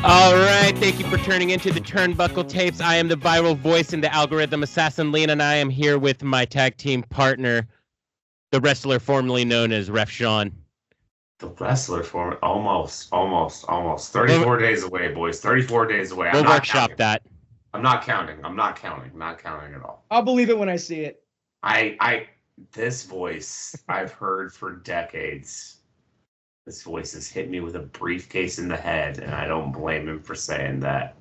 All right, thank you for turning into the Turnbuckle Tapes. I am the viral voice in the algorithm assassin, Lean, and I am here with my tag team partner, the wrestler formerly known as Ref Sean. The wrestler form almost 34 days away, boys. 34 days away. We'll workshop that. I'm not counting at all. I'll believe it when I see it. This voice I've heard for decades. This voice has hit me with a briefcase in the head, and I don't blame him for saying that.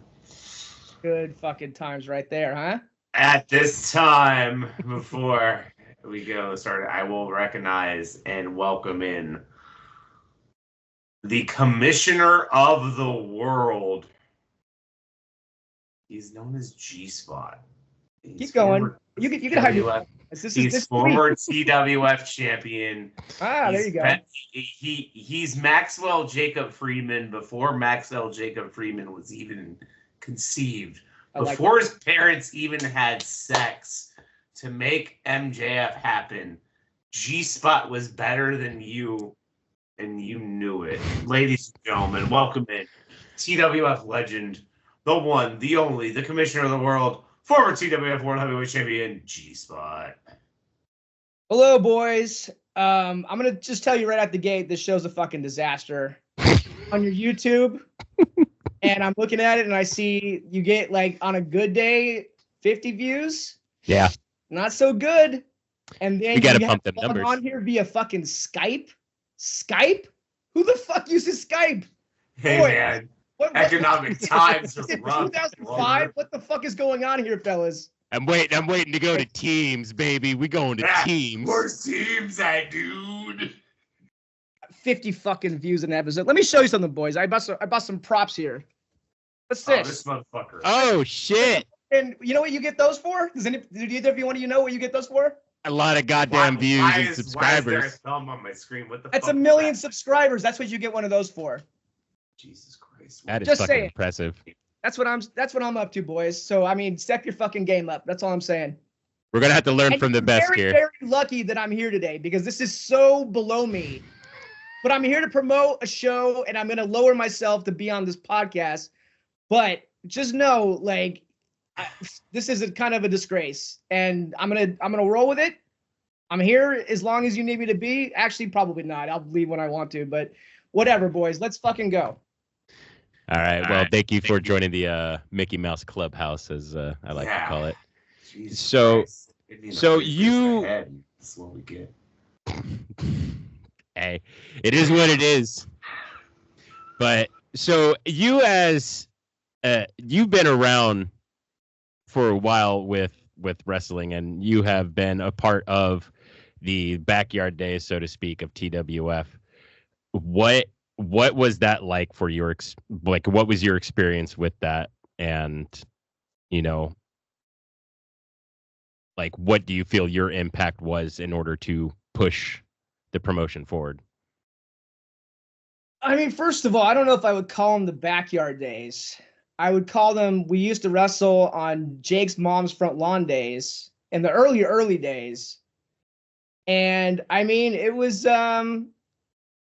Good fucking times right there, huh? At this time, before we go start, I will recognize and welcome in the Commissioner of the World. He's known as G-Spot. Keep going. You can hide your... He's former TWF champion. There you go. He's Maxwell Jacob Freeman before Maxwell Jacob Freeman was even conceived. Before his parents even had sex to make MJF happen, G-Spot was better than you, and you knew it. Ladies and gentlemen, welcome in TWF legend, the one, the only, the Commissioner of the World, former TWF World Heavyweight Champion, G-Spot. Hello, boys. I'm going to just tell you right out the gate, this show's a fucking disaster. On your YouTube, and I'm looking at it, and I see you get, like, on a good day, 50 views. Yeah. Not so good. And then you got to pump them numbers. On here via fucking Skype. Skype? Who the fuck uses Skype? Hey, boy, man. What economic times are rough. 2005? What the fuck is going on here, fellas? I'm waiting to go to Teams, baby. We going to Teams. Where's Teams at, dude? 50 fucking views an episode. Let me show you something, boys. I bought some props here. What's this? Oh, this motherfucker. Oh, shit. And you know what you get those for? Do either of you know what you get those for? A lot of goddamn views and subscribers. Why is there a thumb on my screen? What the That's 1 million subscribers. That's what you get one of those for. Jesus Christ. That is just fucking impressive. That's what I'm up to, boys. So I mean, step your fucking game up. That's all I'm saying. We're gonna have to learn from the best here. I'm very lucky that I'm here today because this is so below me. But I'm here to promote a show, and I'm gonna lower myself to be on this podcast. But just know, like, this is kind of a disgrace, and I'm gonna roll with it. I'm here as long as you need me to be. Actually, probably not. I'll leave when I want to, but whatever, boys. Let's fucking go. All right. Well, thank you for joining the Mickey Mouse Clubhouse, as I like to call it. Jesus so you. That's what we get. Hey, it is what it is. But so you you've been around for a while with wrestling, and you have been a part of the backyard days, so to speak, of TWF. What was that like for your what was your experience with that? And, you know, like, what do you feel your impact was in order to push the promotion forward? I mean, first of all, I don't know if I would call them the backyard days. I would call them, we used to wrestle on Jake's mom's front lawn days in the early days. And I mean, it was,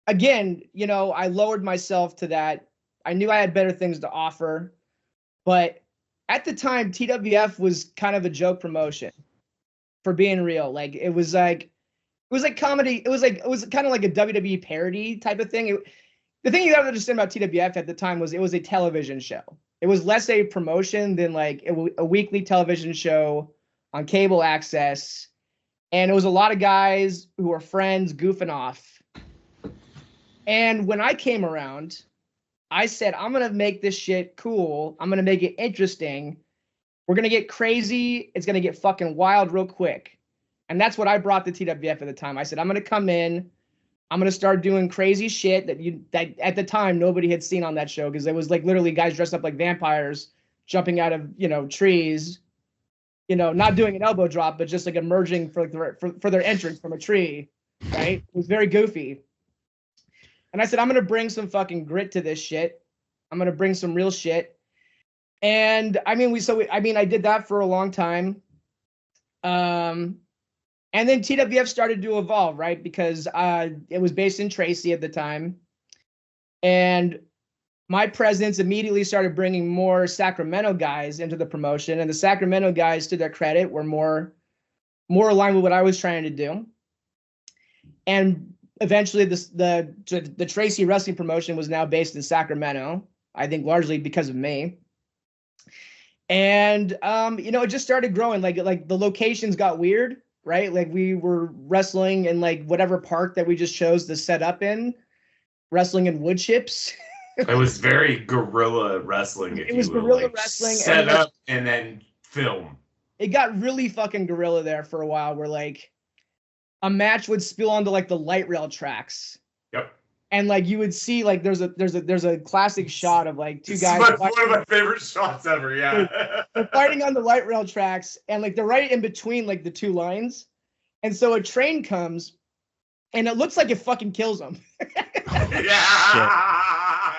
again, you know, I lowered myself to that. I knew I had better things to offer, but at the time, TWF was kind of a joke promotion, for being real. Like, it was like comedy. It was kind of like a WWE parody type of thing. The thing you have to understand about TWF at the time was it was a television show. It was less a promotion than like a weekly television show on cable access. And it was a lot of guys who were friends goofing off. And when I came around, I said, I'm going to make this shit cool. I'm going to make it interesting. We're going to get crazy. It's going to get fucking wild real quick. And that's what I brought to TWF at the time. I said, I'm going to come in. I'm going to start doing crazy shit that at the time nobody had seen on that show, because it was like literally guys dressed up like vampires jumping out of, you know, trees, you know, not doing an elbow drop, but just like emerging for their entrance from a tree, right? It was very goofy. And I said, I'm going to bring some fucking grit to this shit. I'm going to bring some real shit. And I mean, I did that for a long time. And then TWF started to evolve, right? Because it was based in Tracy at the time. And my presence immediately started bringing more Sacramento guys into the promotion, and the Sacramento guys, to their credit, were more aligned with what I was trying to do. And eventually, the Tracy Wrestling promotion was now based in Sacramento. I think largely because of me. And it just started growing. Like the locations got weird, right? Like we were wrestling in like whatever park that we just chose to set up in, wrestling in wood chips. It was very guerrilla wrestling. It was guerrilla wrestling. Set up and then film. It got really fucking guerrilla there for a while, where like a match would spill onto like the light rail tracks. Yep. And like you would see like there's a classic shot of like two guys. One of my favorite shots ever. Yeah. They're fighting on the light rail tracks, and like they're right in between like the two lines, and so a train comes, and it looks like it fucking kills them. Yeah.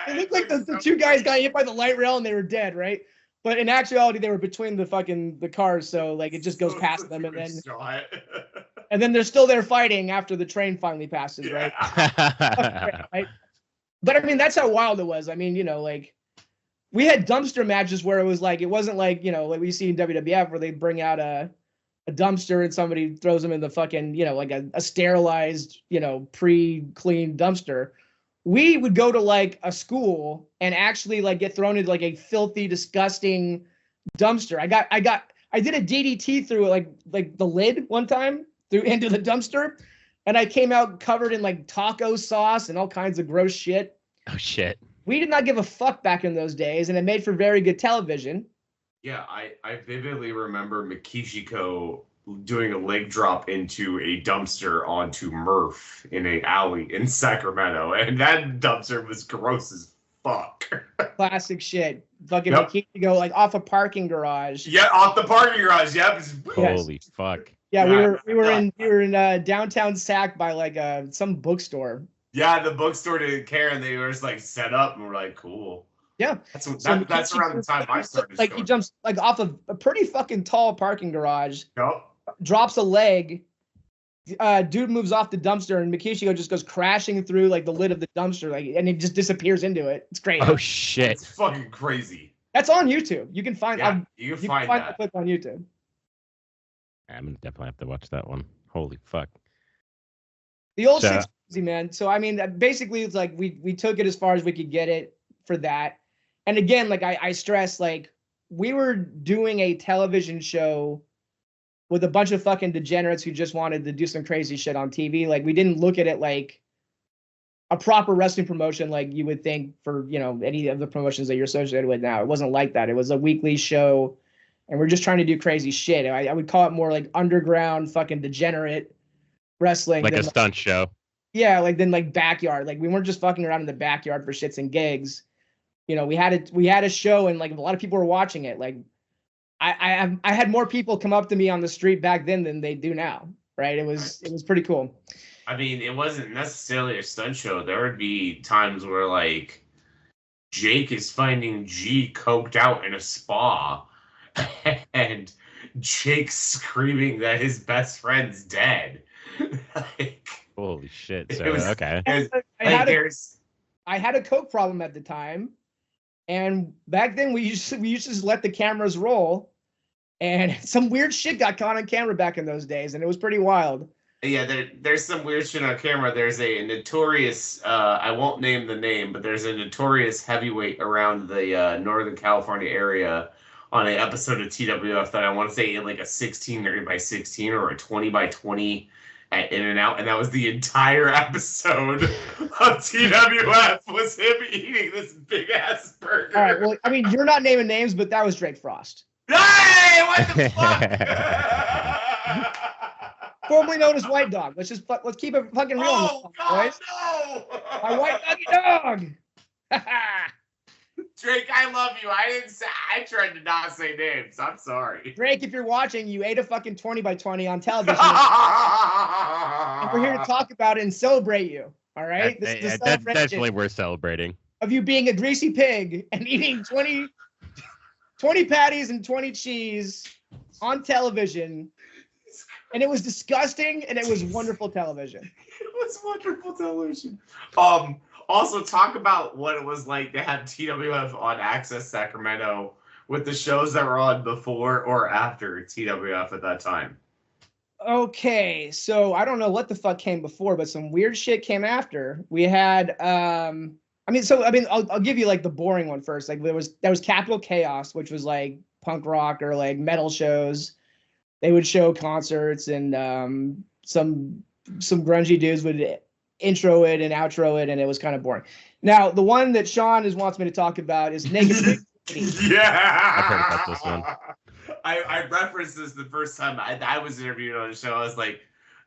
It looked like the two guys got hit by the light rail and they were dead, right? But in actuality, they were between the cars, so like it just goes past them, and then they're still there fighting after the train finally passes, right? Right? But I mean, that's how wild it was. I mean, like we had dumpster matches where it was like it wasn't like like we see in WWF where they bring out a dumpster and somebody throws them in the fucking like a sterilized pre-cleaned dumpster. We would go to like a school and actually like get thrown into like a filthy, disgusting dumpster. I did a DDT through like the lid one time into the dumpster, and I came out covered in like taco sauce and all kinds of gross shit. Oh shit. We did not give a fuck back in those days, and it made for very good television. Yeah, I vividly remember Mikishiko doing a leg drop into a dumpster onto Murph in an alley in Sacramento, and that dumpster was gross as fuck. Classic shit. Fucking Mikishiko like off a parking garage. Yeah, off the parking garage. Yep. Holy fuck. Yeah, we were in downtown Sac by like some bookstore. Yeah, the bookstore didn't care, and they were just like set up, and we're like, cool. Yeah, that's around the time I started. Like he jumps like off of a pretty fucking tall parking garage. Yep. Drops a leg. Dude moves off the dumpster, and Mikishiko just goes crashing through like the lid of the dumpster, like, and it just disappears into it. It's great. Oh shit! It's fucking crazy. That's on YouTube. You can find. Yeah, you can find that. The clip on YouTube. I'm gonna definitely have to watch that one. Holy fuck. The old shit's crazy, man. So I mean, basically, it's like we took it as far as we could get it for that. And again, like I stress, like we were doing a television show with a bunch of fucking degenerates who just wanted to do some crazy shit on TV. Like we didn't look at it like a proper wrestling promotion, like you would think for any of the promotions that you're associated with now. It wasn't like that. It was a weekly show, and we're just trying to do crazy shit. I would call it more like underground fucking degenerate wrestling, like a stunt show. Yeah, like backyard. Like we weren't just fucking around in the backyard for shits and gigs. We had a show, and like a lot of people were watching it. Like I had more people come up to me on the street back then than they do now. Right? It was pretty cool. I mean, it wasn't necessarily a stunt show. There would be times where like Jake is finding G coked out in a spa, and Jake's screaming that his best friend's dead. Like, holy shit! So okay. I had a coke problem at the time. And back then we used to just let the cameras roll, and some weird shit got caught on camera back in those days, and it was pretty wild. Yeah, there's some weird shit on camera. There's a notorious, I won't name the name, but there's a notorious heavyweight around the Northern California area on an episode of TWF that I want to say in like a 16 by 16 or a 20 by 20 at In and Out, and that was the entire episode of TWF was him eating this big ass burger. All right, well, I mean, you're not naming names, but that was Drake Frost. Hey, what the fuck? Formerly known as White Dog. Let's keep it fucking real. Oh God, no! My white doggy dog. Drake, I love you. I tried to not say names. I'm sorry. Drake, if you're watching, you ate a fucking 20 by 20 on television. And we're here to talk about it and celebrate you. All right? This is a that's definitely worth celebrating. Of you being a greasy pig and eating 20 patties and 20 cheese on television. And it was disgusting, and it was wonderful television. It was wonderful television. Also, talk about what it was like to have TWF on Access Sacramento with the shows that were on before or after TWF at that time. Okay, so I don't know what the fuck came before, but some weird shit came after. We had I'll give you like the boring one first. Like there was Capital Chaos, which was like punk rock or like metal shows. They would show concerts, and some grungy dudes would intro it and outro it, and it was kind of boring. Now, the one that Sean wants me to talk about is Naked. Yeah, I've heard about this one. I referenced this the first time I was interviewed on the show. I was like,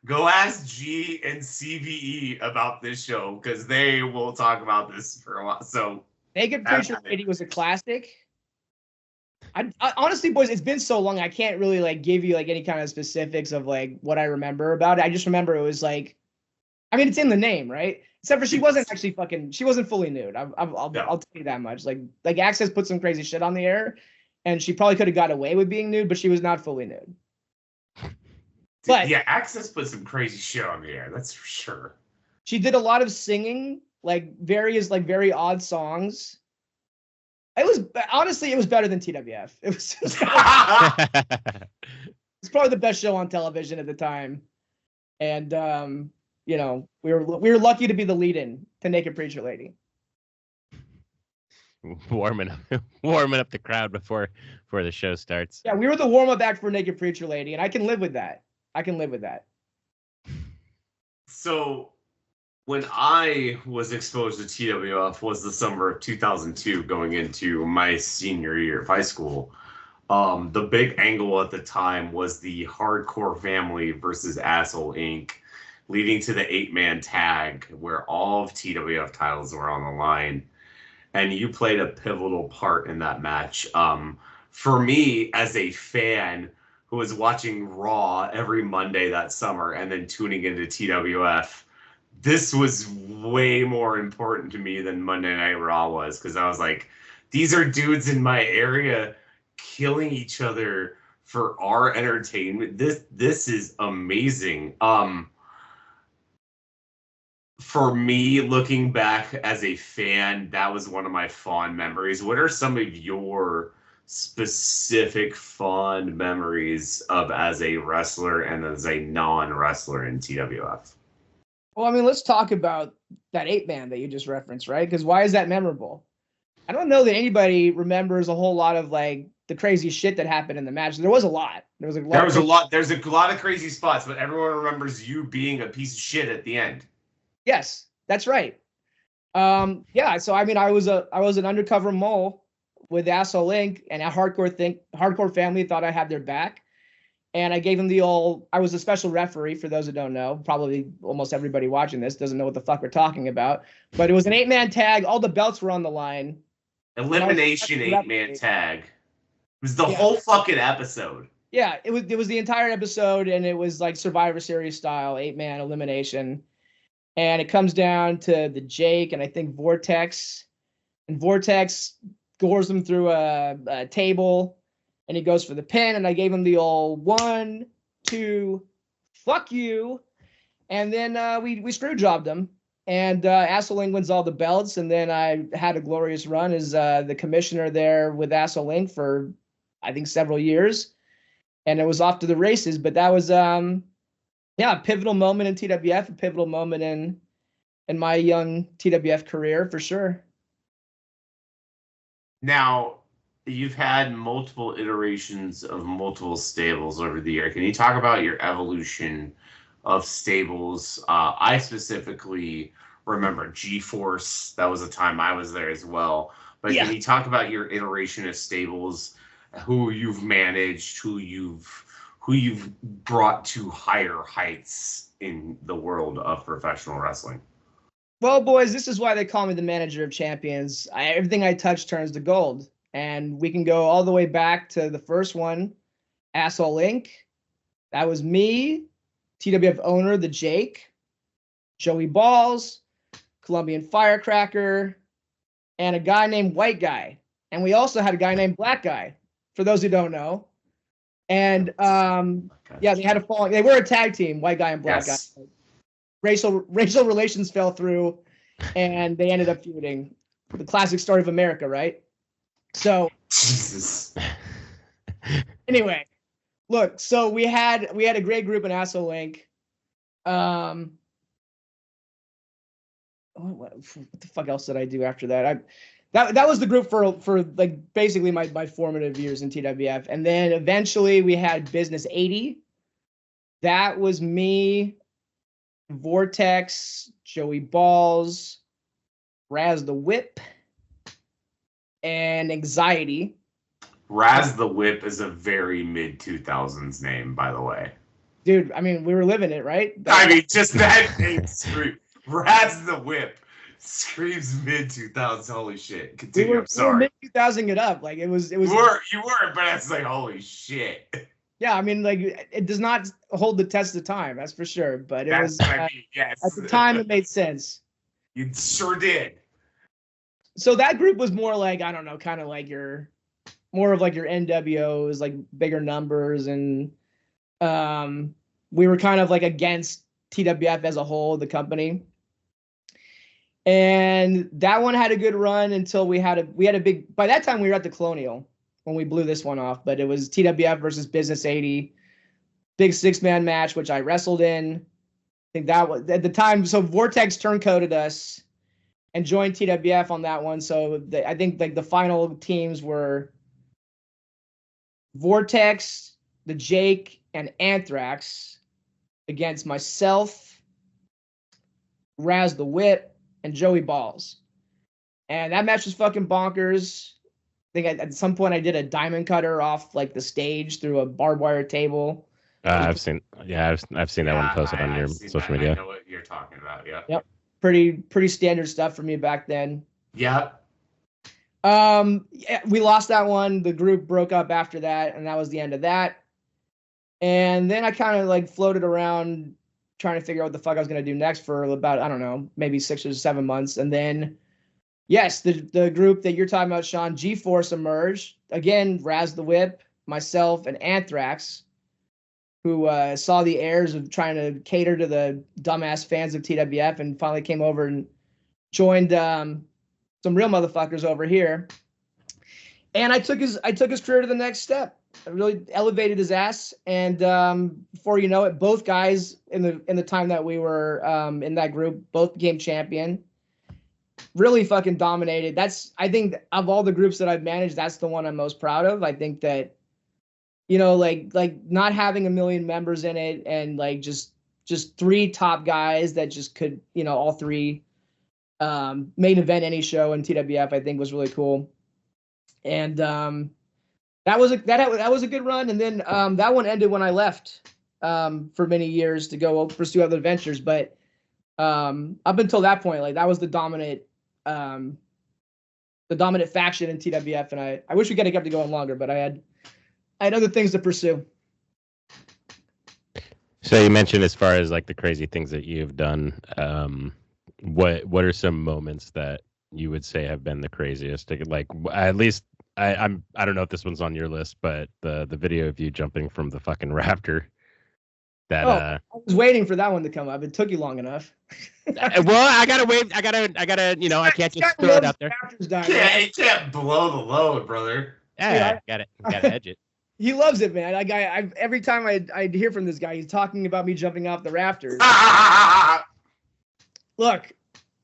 go ask G and CVE about this show because they will talk about this for a while. So Naked Preacher Lady was a classic. I honestly, boys, it's been so long. I can't really like give you like any kind of specifics of like what I remember about it. I just remember it was like, I mean, it's in the name, right? Except for she wasn't fully nude. I'll tell you that much. Like Access put some crazy shit on the air, and she probably could have got away with being nude, but she was not fully nude. But yeah, Access put some crazy shit on the air. That's for sure. She did a lot of singing, like various like very odd songs. It was better than TWF. It was it's probably the best show on television at the time, and you know, we were lucky to be the lead-in to Naked Preacher Lady. Warming up the crowd before the show starts. Yeah, we were the warm-up act for Naked Preacher Lady, and I can live with that. So when I was exposed to TWF was the summer of 2002, going into my senior year of high school. The big angle at the time was the Hardcore Family versus Asshole Inc., leading to the 8-man tag where all of TWF titles were on the line. And you played a pivotal part in that match. For me, as a fan who was watching Raw every Monday that summer and then tuning into TWF, this was way more important to me than Monday Night Raw was, because I was like, these are dudes in my area killing each other for our entertainment. This is amazing. For me, looking back as a fan, that was one of my fond memories. What are some of your specific fond memories of as a wrestler and as a non-wrestler in TWF? Well, I mean, let's talk about that 8-man that you just referenced, right? Because why is that memorable? I don't know that anybody remembers a whole lot of like the crazy shit that happened in the match. There was a lot. There's a lot of crazy spots, but everyone remembers you being a piece of shit at the end. Yes, that's right. Yeah. So I mean, I was an undercover mole with Asshole Inc. and a Hardcore Family thought I had their back, and I gave them I was a special referee for those who don't know. Probably almost everybody watching this doesn't know what the fuck we're talking about. But it was an 8-man tag. All the belts were on the line. Elimination 8-man tag. It was the whole fucking episode. Yeah, it was the entire episode, and it was like Survivor Series style 8-man elimination. And it comes down to the Jake and I think Vortex. And Vortex gores him through a table, and he goes for the pin. And I gave him the old 1, 2, fuck you. And then we screw jobbed him. And Asshole Inc. wins all the belts. And then I had a glorious run as the commissioner there with Asshole Inc. for, I think, several years. And it was off to the races. But that was... a pivotal moment in TWF, a pivotal moment in my young TWF career, for sure. Now, you've had multiple iterations of multiple stables over the year. Can you talk about your evolution of stables? I specifically remember G-Force. That was a time I was there as well. But Can you talk about your iteration of stables, who you've managed, who you've brought to higher heights in the world of professional wrestling? Well, boys, this is why they call me the manager of champions. Everything I touch turns to gold. And we can go all the way back to the first one, Asshole Inc. That was me, TWF owner, the Jake, Joey Balls, Colombian Firecracker, and a guy named White Guy. And we also had a guy named Black Guy, for those who don't know. And they had a falling. They were a tag team, White Guy and Black Guy. Racial relations fell through, and they ended up feuding. The classic story of America, right? So Jesus. anyway, look, so we had a great group in Asshole Link. What the fuck else did I do after that? That was the group for like basically my formative years in TWF, and then eventually we had Business 80. That was me, Vortex, Joey Balls, Raz the Whip, and Anxiety. Raz the Whip is a very mid-2000s name, by the way. Dude, I mean, we were living it, right? I mean, just that name screams. Raz the Whip screams mid-2000s. Holy shit. Continue, I'm sorry. We were mid-2000 it up. Like, it was. You were, but it's like, holy shit. Yeah, I mean, like, it does not hold the test of time, that's for sure. But it was, what I mean, yes. At the time, it made sense. You sure did. So that group was more like, I don't know, kind of like more of like your NWOs, like bigger numbers, and we were kind of like against TWF as a whole, the company. And that one had a good run until we had a big, by that time we were at the Colonial when we blew this one off, but it was TWF versus Business 80, big 6-man match, which I wrestled in. I think that was at the time. So Vortex turncoated us and joined TWF on that one. So I think like the final teams were Vortex, the Jake, and Anthrax against myself, Raz the Whip, and Joey Balls. And that match was fucking bonkers. I think at some point I did a diamond cutter off like the stage through a barbed wire table. I've seen that one posted on your social media. I know what you're talking about. Yeah. Yep. Pretty standard stuff for me back then. Yep. Yeah, we lost that one. The group broke up after that, and that was the end of that. And then I kind of like floated around trying to figure out what the fuck I was going to do next for about, I don't know, maybe 6 or 7 months. And then, yes, the group that you're talking about, Sean, G-Force emerged. Again, Raz the Whip, myself, and Anthrax, who saw the airs of trying to cater to the dumbass fans of TWF and finally came over and joined some real motherfuckers over here. And I took his career to the next step. I really elevated his ass, and before you know it, both guys in the time that we were in that group both became champion. Really fucking dominated. I think of all the groups that I've managed, that's the one I'm most proud of. I think that, you know, like not having 1 million members in it, and like just 3 top guys that just could, you know, all 3 main event any show in TWF, I think was really cool. And that was a good run. And then that one ended when I left for many years to go pursue other adventures. But up until that point, like that was the dominant faction in TWF. And I wish we could have kept it going longer, but I had other things to pursue. So you mentioned as far as like the crazy things that you've done, what are some moments that you would say have been the craziest? Like at least I don't know if this one's on your list, but the video of you jumping from the fucking rafter. That I was waiting for that one to come up. It took you long enough. Well, I gotta wait. I gotta. You know, I can't just throw it out there. You can't blow the load, brother. Yeah, gotta edge it. He loves it, man. I every time I'd hear from this guy, he's talking about me jumping off the rafters. Look,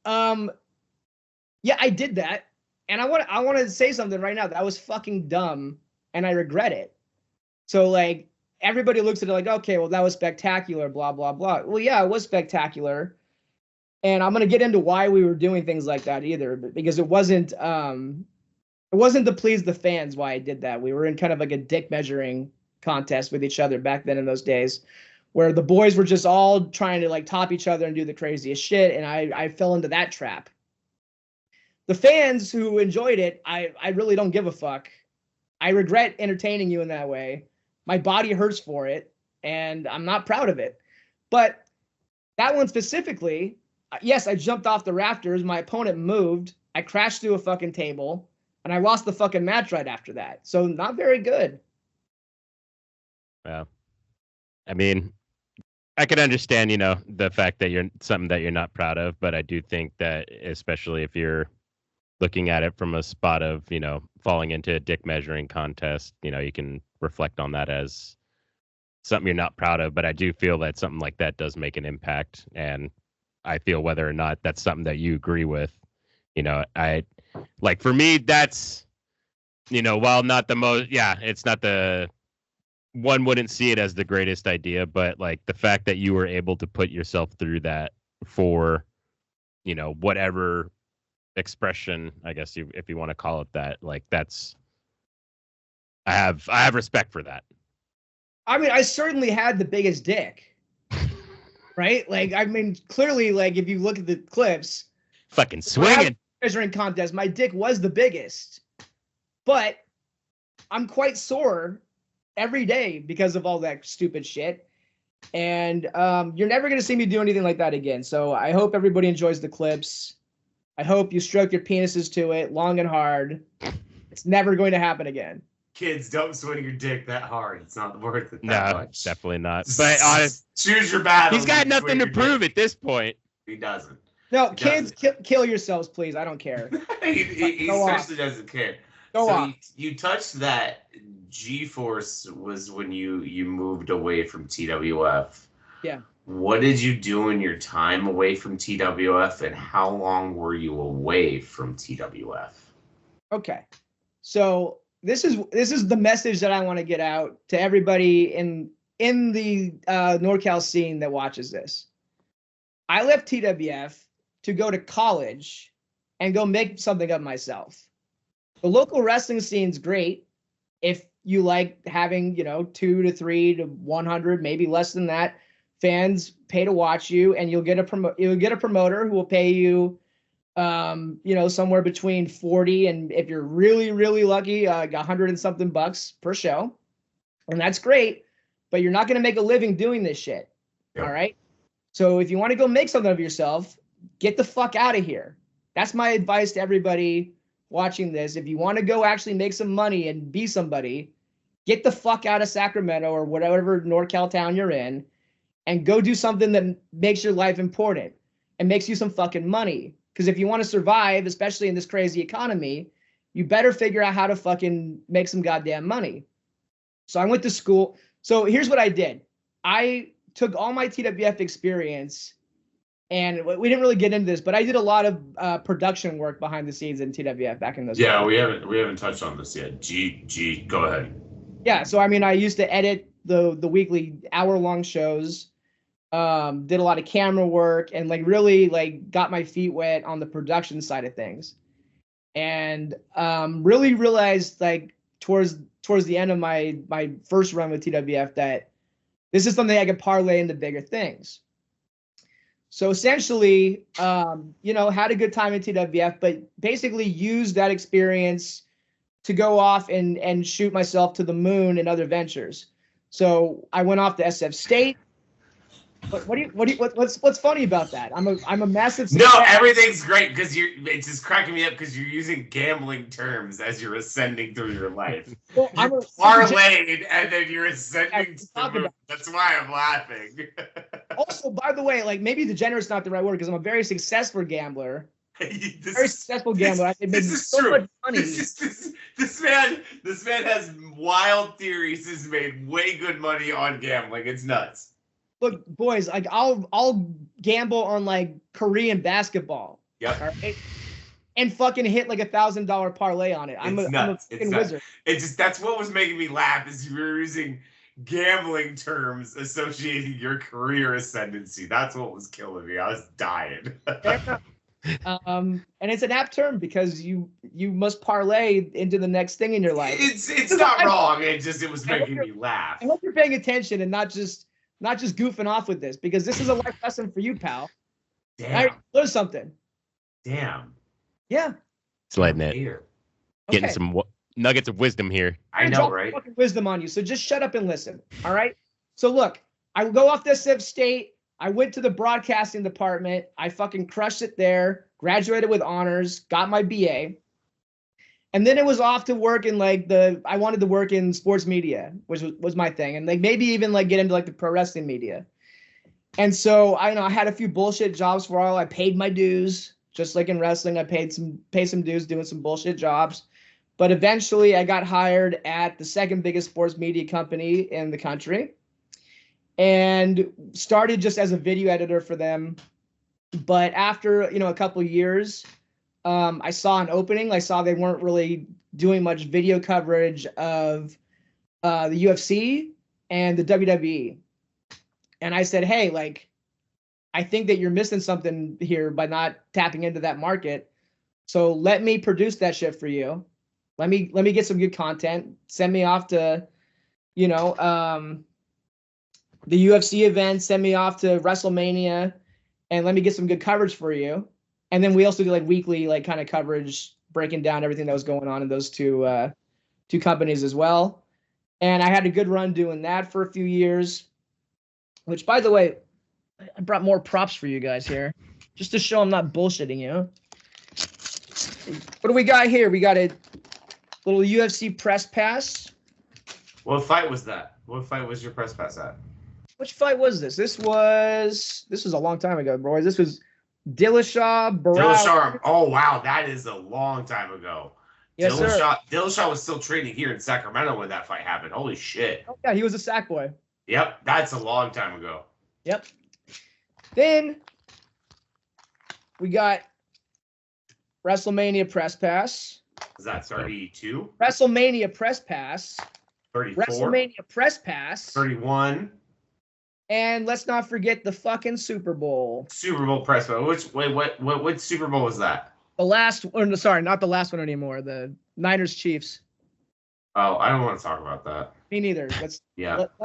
yeah, I did that, and I want to say something right now that I was fucking dumb, and I regret it. So like everybody looks at it like, okay, well that was spectacular, blah blah blah. Well, yeah, it was spectacular, and I'm gonna get into why we were doing things like that either, because it wasn't to please the fans why I did that. We were in kind of like a dick measuring contest with each other back then in those days, where the boys were just all trying to like top each other and do the craziest shit, and I fell into that trap. The fans who enjoyed it, I really don't give a fuck. I regret entertaining you in that way. My body hurts for it, and I'm not proud of it. But that one specifically, yes, I jumped off the rafters. My opponent moved. I crashed through a fucking table, and I lost the fucking match right after that. So not very good. Well, I mean, I can understand, the fact that you're something that you're not proud of, but I do think that especially if you're looking at it from a spot of, falling into a dick measuring contest, you can reflect on that as something you're not proud of. But I do feel that something like that does make an impact. And I feel whether or not that's something that you agree with, for me, that's, while not the most, it's not one wouldn't see it as the greatest idea, but like the fact that you were able to put yourself through that for, whatever expression, I guess if you want to call it that, like I have respect for that. I mean, I certainly had the biggest dick, right? Like, I mean, clearly, like if you look at the clips, fucking swinging measuring contest, my dick was the biggest, but I'm quite sore every day because of all that stupid shit. And you're never going to see me do anything like that again. So I hope everybody enjoys the clips. I hope you stroke your penises to it long and hard. It's never going to happen again. Kids, don't swing your dick that hard. It's not worth it. No, much. Definitely not. But honest, choose your battle. He's got nothing to prove at this point. He doesn't. No, kids, kill yourselves, please. I don't care. he seriously doesn't care. Go on. You touched that G-Force was when you moved away from TWF. Yeah. What did you do in your time away from TWF, and how long were you away from TWF? Okay. So this is the message that I want to get out to everybody in the NorCal scene that watches this. I left TWF to go to college and go make something of myself. The local wrestling scene's great if you like having, 2 to 3 to 100, maybe less than that, fans pay to watch you, and you'll get a promoter who will pay you somewhere between 40 and, if you're really, really lucky, 100 and something bucks per show. And that's great, but you're not going to make a living doing this shit. Yeah. All right. So if you want to go make something of yourself, get the fuck out of here. That's my advice to everybody watching this. If you want to go actually make some money and be somebody, get the fuck out of Sacramento or whatever NorCal town you're in and go do something that makes your life important and makes you some fucking money. Because if you want to survive, especially in this crazy economy, you better figure out how to fucking make some goddamn money. So I went to school. So here's what I did. I took all my TWF experience, and we didn't really get into this, but I did a lot of production work behind the scenes in TWF back in those days. We haven't touched on this yet. Go ahead. Yeah, so I mean, I used to edit the weekly hour-long shows, did a lot of camera work, and really got my feet wet on the production side of things, and really realized towards the end of my first run with TWF that this is something I could parlay into bigger things. So essentially, had a good time in TWF, but basically used that experience to go off and shoot myself to the moon in other ventures. So I went off to SF State. What's funny about that? I'm a massive. No, everything's great because it's just cracking me up because you're using gambling terms as you're ascending through your life. Well, you're parlayed and then you're ascending to the moon. That's why I'm laughing. Also, by the way, maybe degenerate's not the right word because I'm a very successful gambler. This is so true. Much money. This man has wild theories. He's made way good money on gambling. It's nuts. Look, boys, I'll gamble on Korean basketball. Yep. All right? And fucking hit $1,000 parlay on it. I'm a fucking wizard. That's what was making me laugh is you were using gambling terms associating your career ascendancy. That's what was killing me. I was dying. And it's an apt term because you must parlay into the next thing in your life. It's not wrong. It was making me laugh. I hope you're paying attention and not just goofing off with this, because this is a life lesson for you, pal. Damn. All right, learn something. Damn. Yeah. It's letting it. Getting some nuggets of wisdom here. I know, right? Fucking wisdom on you. So just shut up and listen. All right. So look, I would go off to SF State. I went to the broadcasting department. I fucking crushed it there. Graduated with honors. Got my BA. And then it was off to work in I wanted to work in sports media, which was my thing. And maybe even get into the pro wrestling media. And so I had a few bullshit jobs for a while. I paid my dues, just like in wrestling. I paid some dues doing some bullshit jobs. But eventually I got hired at the second biggest sports media company in the country and started just as a video editor for them. But after, a couple of years, I saw an opening. I saw they weren't really doing much video coverage of the UFC and the WWE. And I said, hey, like, I think that you're missing something here by not tapping into that market. So let me produce that shit for you. Let me get some good content. Send me off to, the UFC event. Send me off to WrestleMania, and let me get some good coverage for you. And then we also do like weekly, like kind of coverage, breaking down everything that was going on in those two companies as well. And I had a good run doing that for a few years. Which, by the way, I brought more props for you guys here, just to show I'm not bullshitting you. What do we got here? We got a little UFC press pass. What fight was that? What fight was your press pass at? Which fight was this? This was a long time ago, boys. This was Dillashaw. Dillashaw. Oh wow, that is a long time ago. Yes, sir. Dillashaw was still training here in Sacramento when that fight happened. Holy shit. Oh, yeah, he was a sack boy. Yep, that's a long time ago. Yep. Then we got WrestleMania press pass. Is that 32? WrestleMania press pass. 34? WrestleMania press pass. 31? And let's not forget the fucking Super Bowl. Super Bowl press pass. What Super Bowl was that? The last one, sorry, not the last one anymore. The Niners Chiefs. Oh, I don't want to talk about that. Me neither. Less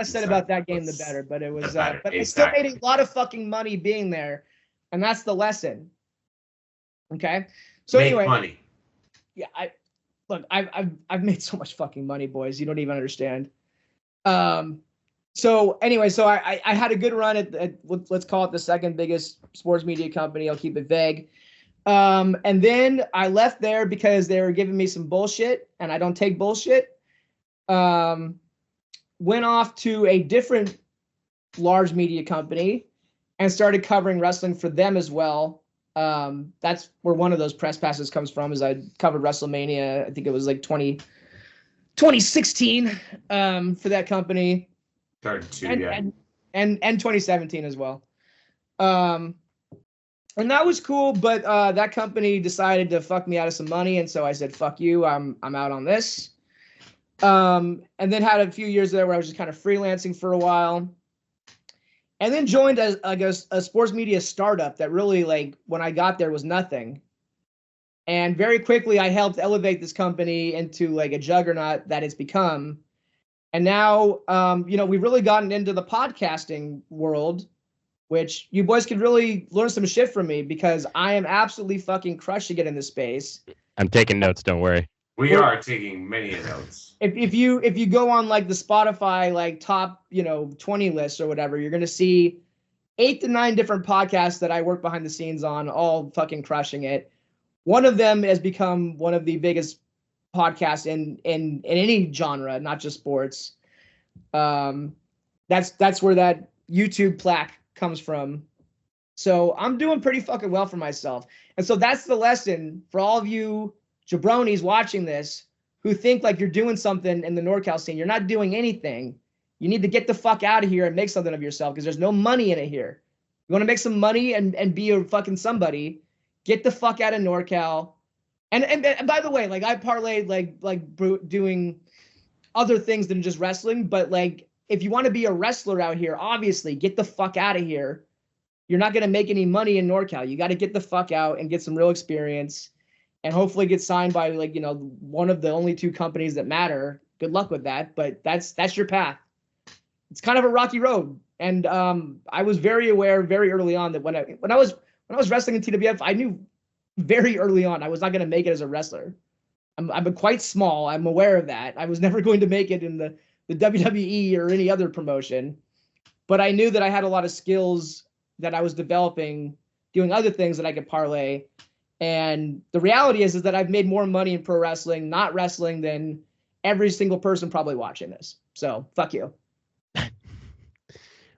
said about that game, the better. But it was, but they still made a lot of fucking money being there, and that's the lesson. Okay, so anyway, money. Yeah, I've made so much fucking money, boys. You don't even understand. So anyway, so I had a good run at let's call it the second biggest sports media company. I'll keep it vague. And then I left there because they were giving me some bullshit, and I don't take bullshit. Went off to a different large media company and started covering wrestling for them as well. That's where one of those press passes comes from, is I covered WrestleMania. I think it was like 2016 for that company. 32, and 2017 as well. And that was cool, but that company decided to fuck me out of some money, and so I said, fuck you, I'm out on this. And then had a few years there where I was just kind of freelancing for a while. And then joined a sports media startup that really, like, when I got there was nothing. And very quickly I helped elevate this company into like a juggernaut that it's become. And now, we've really gotten into the podcasting world, which you boys could really learn some shit from me, because I am absolutely fucking crushing it in this space. I'm taking notes, don't worry. We are taking many notes. If you go on like the Spotify like top 20 lists or whatever, you're gonna see 8 to 9 different podcasts that I work behind the scenes on, all fucking crushing it. One of them has become one of the biggest podcasts in any genre, not just sports. That's where that YouTube plaque comes from. So I'm doing pretty fucking well for myself. And so that's the lesson for all of you jabronis watching this who think like you're doing something in the NorCal scene. You're not doing anything. You need to get the fuck out of here and make something of yourself, because there's no money in it here. You want to make some money and be a fucking somebody, get the fuck out of NorCal. And by the way, like, I parlayed like doing other things than just wrestling, but like, if you want to be a wrestler out here, obviously get the fuck out of here. You're not going to make any money in NorCal. You got to get the fuck out and get some real experience, and hopefully get signed by like, one of the only 2 companies that matter. Good luck with that, but that's your path. It's kind of a rocky road. And I was very aware very early on that when I was wrestling in TWF, I knew very early on I was not going to make it as a wrestler. I'm quite small. I'm aware of that. I was never going to make it in the WWE or any other promotion, but I knew that I had a lot of skills that I was developing doing other things that I could parlay. And the reality is that I've made more money in pro wrestling, not wrestling, than every single person probably watching this. So fuck you.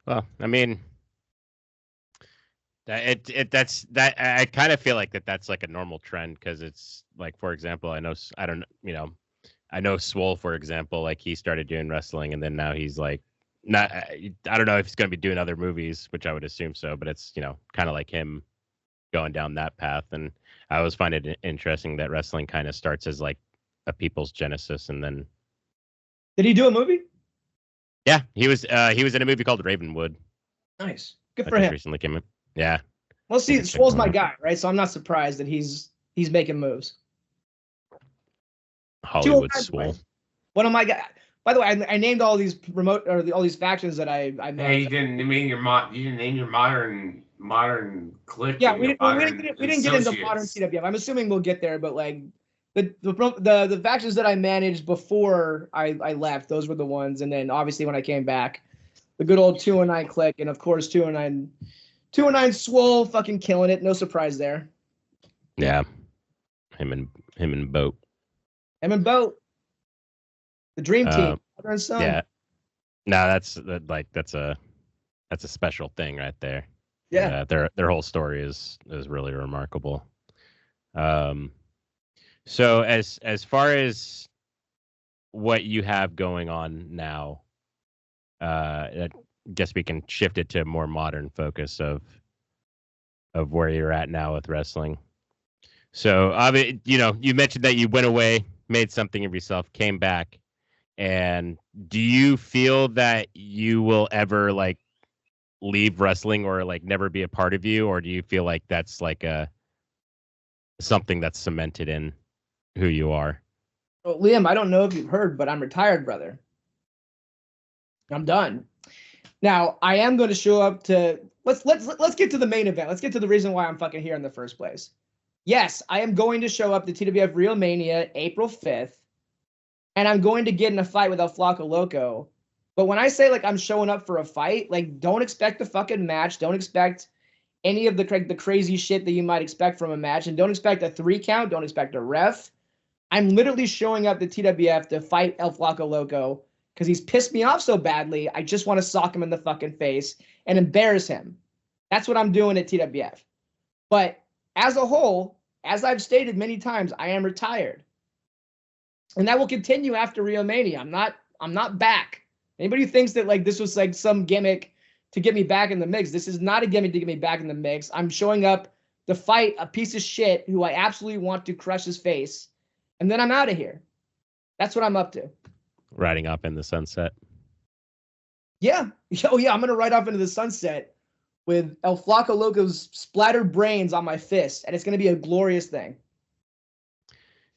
Well, I mean, I kind of feel like that's like a normal trend because it's like, for example, I know Swole, for example, like he started doing wrestling and then now he's like not, I don't know if he's going to be doing other movies, which I would assume so, but it's, kind of like him going down that path. And I always find it interesting that wrestling kind of starts as like a people's genesis. And then. Did he do a movie? Yeah, he was in a movie called Ravenwood. Nice. Good for him. Recently came in. Yeah. Well, see, Swole's my guy, right? So I'm not surprised that he's making moves. Hollywood Swole. One of my guys. By the way, I named all these all these factions that I made. Hey, you didn't name your modern clique. Yeah, we didn't get into modern TWF. I'm assuming we'll get there, but like the factions that I managed before I left, those were the ones, and then obviously when I came back, the good old 209 clique, and of course 209 Swole fucking killing it. No surprise there. Yeah, him and Boat. Him and Boat. The dream team. Mother and son. Yeah. No, that's a special thing right there. Yeah. Their whole story is really remarkable. So as far as what you have going on now, I guess we can shift it to a more modern focus of where you're at now with wrestling. So, you mentioned that you went away, made something of yourself, came back, and do you feel that you will ever like leave wrestling or like never be a part of you, or do you feel like that's like something that's cemented in who you are? Well, Liam, I don't know if you've heard, but I'm retired, brother. I'm done. Now, I am going to show up to let's get to the main event. Let's get to the reason why I'm fucking here in the first place. Yes, I am going to show up to TWF WrestleMania April 5th, and I'm going to get in a fight with Flaco Loco. But when I say like I'm showing up for a fight, like don't expect a fucking match. Don't expect any of the crazy shit that you might expect from a match, and don't expect a 3 count. Don't expect a ref. I'm literally showing up to TWF to fight Flaco Loco because he's pissed me off so badly. I just want to sock him in the fucking face and embarrass him. That's what I'm doing at TWF. But as a whole, as I've stated many times, I am retired. And that will continue after WrestleMania. I'm not back. Anybody who thinks that like this was like some gimmick to get me back in the mix, this is not a gimmick to get me back in the mix. I'm showing up to fight a piece of shit who I absolutely want to crush his face. And then I'm out of here. That's what I'm up to. Riding off in the sunset. Yeah. Oh, yeah. I'm going to ride off into the sunset with Flaco Loco's splattered brains on my fist. And it's going to be a glorious thing.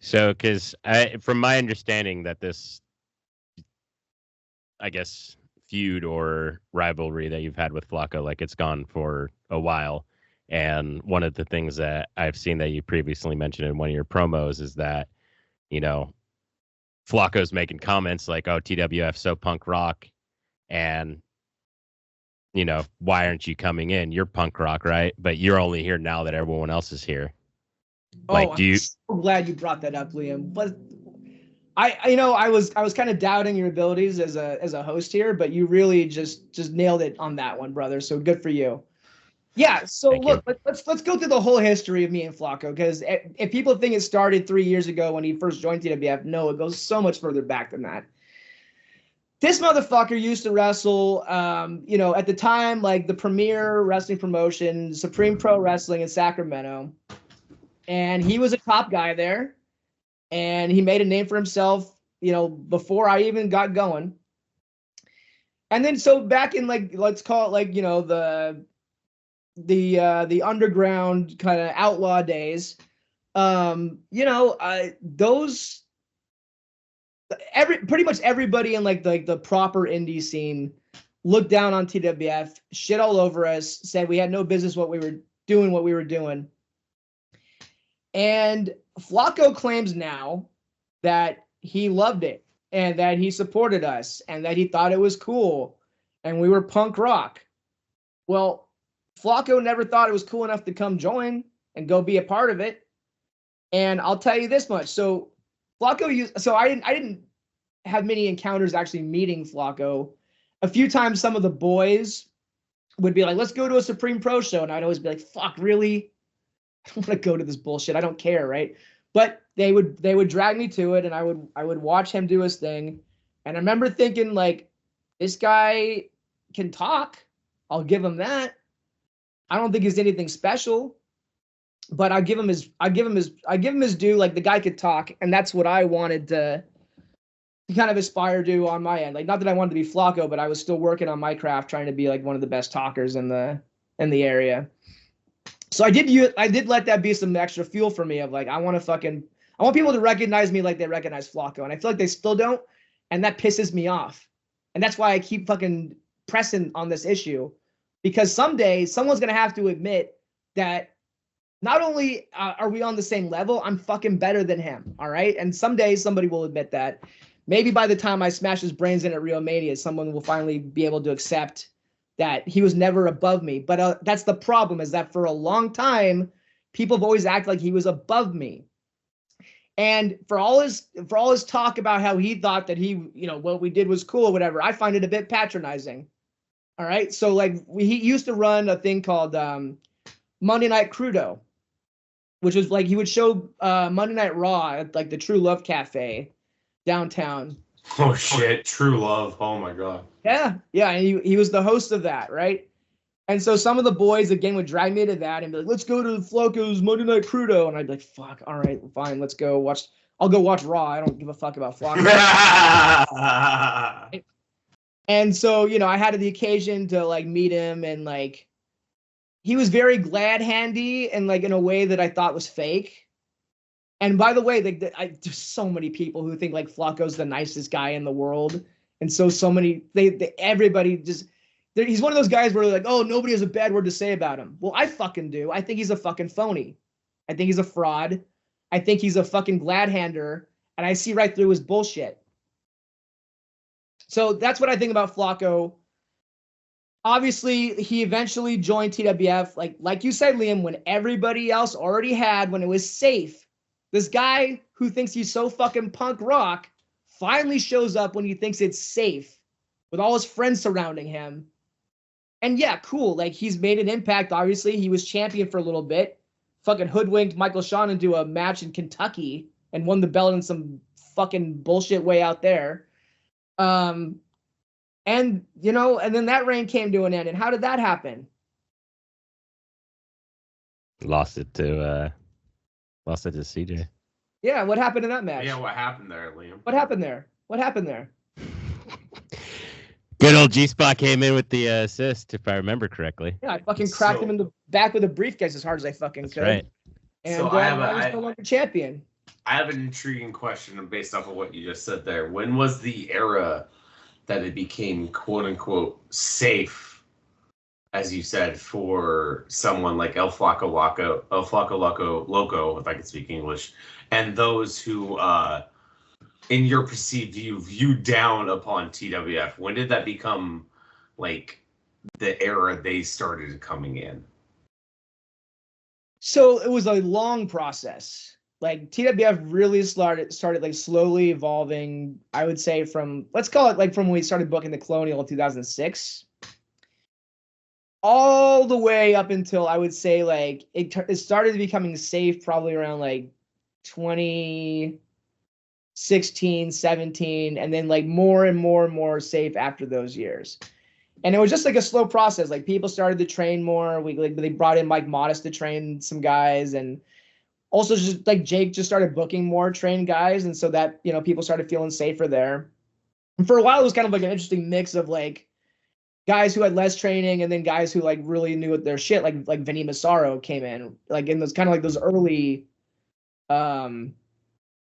So, because from my understanding that this, I guess, feud or rivalry that you've had with Flaco, like it's gone for a while. And one of the things that I've seen that you previously mentioned in one of your promos is that, Flaco's making comments like, oh, TWF so punk rock. And, why aren't you coming in? You're punk rock, right? But you're only here now that everyone else is here. I'm so glad you brought that up, Liam. But I was kind of doubting your abilities as a host here, but you really just nailed it on that one, brother. So good for you. Yeah, so look, let's go through the whole history of me and Flaco, because if people think it started 3 years ago when he first joined TWF, no, it goes so much further back than that. This motherfucker used to wrestle, at the time, like the premier wrestling promotion, Supreme Pro Wrestling in Sacramento, and he was a top guy there, and he made a name for himself, before I even got going. And then so back in like, let's call it like, the underground kind of outlaw days, those pretty much everybody in like the proper indie scene looked down on TWF, shit all over us, said we had no business what we were doing. And Flaco claims now that he loved it and that he supported us and that he thought it was cool and we were punk rock. Well, Flaco never thought it was cool enough to come join and go be a part of it. And I'll tell you this much. So Flaco I didn't have many encounters actually meeting Flaco. A few times some of the boys would be like, let's go to a Supreme Pro show. And I'd always be like, fuck, really? I don't want to go to this bullshit. I don't care, right? But they would drag me to it, and I would watch him do his thing. And I remember thinking, like, this guy can talk. I'll give him that. I don't think he's anything special, but I give him his due. Like, the guy could talk, and that's what I wanted to kind of aspire to on my end. Like, not that I wanted to be Flaco, but I was still working on my craft, trying to be like one of the best talkers in the area. So I did let that be some extra fuel for me of like, I want people to recognize me like they recognize Flaco, and I feel like they still don't, and that pisses me off. And that's why I keep fucking pressing on this issue, because someday someone's gonna have to admit that not only are we on the same level, I'm fucking better than him. All right, and someday somebody will admit that. Maybe by the time I smash his brains in at WrestleMania, someone will finally be able to accept that he was never above me. But that's the problem, is that for a long time, people have always acted like he was above me. And for all his talk about how he thought that he, what we did was cool or whatever, I find it a bit patronizing. All right. So like he used to run a thing called Monday Night Crudo, which was like he would show Monday Night Raw at like the True Love Cafe downtown. Oh shit, True Love. Oh my god. Yeah. And he was the host of that, right? And so some of the boys again would drag me to that and be like, let's go to Flaco's Monday Night Crudo. And I'd be like, fuck, all right, fine, let's go watch. I'll go watch Raw. I don't give a fuck about Flaco. And so, I had the occasion to like meet him, and like he was very glad handy and like in a way that I thought was fake. And by the way, there's so many people who think like Flaco's the nicest guy in the world. And so many, everybody just, he's one of those guys where they're like, oh, nobody has a bad word to say about him. Well, I fucking do. I think he's a fucking phony. I think he's a fraud. I think he's a fucking glad-hander. And I see right through his bullshit. So that's what I think about Flaco. Obviously, he eventually joined TWF. Like you said, Liam, when everybody else already had, when it was safe. This guy who thinks he's so fucking punk rock finally shows up when he thinks it's safe with all his friends surrounding him. And yeah, cool. Like, he's made an impact. Obviously, he was champion for a little bit. Fucking hoodwinked Michael Shawn into a match in Kentucky and won the belt in some fucking bullshit way out there. And then that reign came to an end. And how did that happen? Lost it to CJ. Yeah, what happened in that match? Yeah, what happened there, Liam? What happened there? Good old G-Spot came in with the assist, if I remember correctly. Yeah, I fucking cracked him in the back with a briefcase as hard as I fucking could. That's right. And so I was no longer champion. I have an intriguing question based off of what you just said there. When was the era that it became quote-unquote safe, as you said, for someone like El Flaco Loco, if I can speak English, and those who, in your perceived view, viewed down upon TWF? When did that become, like, the era they started coming in? So it was a long process. Like, TWF really started like slowly evolving, I would say, from, let's call it like from when we started booking the Colonial in 2006. All the way up until, I would say, like it started becoming safe probably around like 2016, 17, and then like more and more and more safe after those years. And it was just like a slow process. Like, people started to train more. They brought in Mike Modest to train some guys, and also just like Jake just started booking more trained guys, and so that people started feeling safer there. And for a while, it was kind of like an interesting mix of like guys who had less training and then guys who like really knew their shit, like Vinny Massaro came in, like in those kind of like those early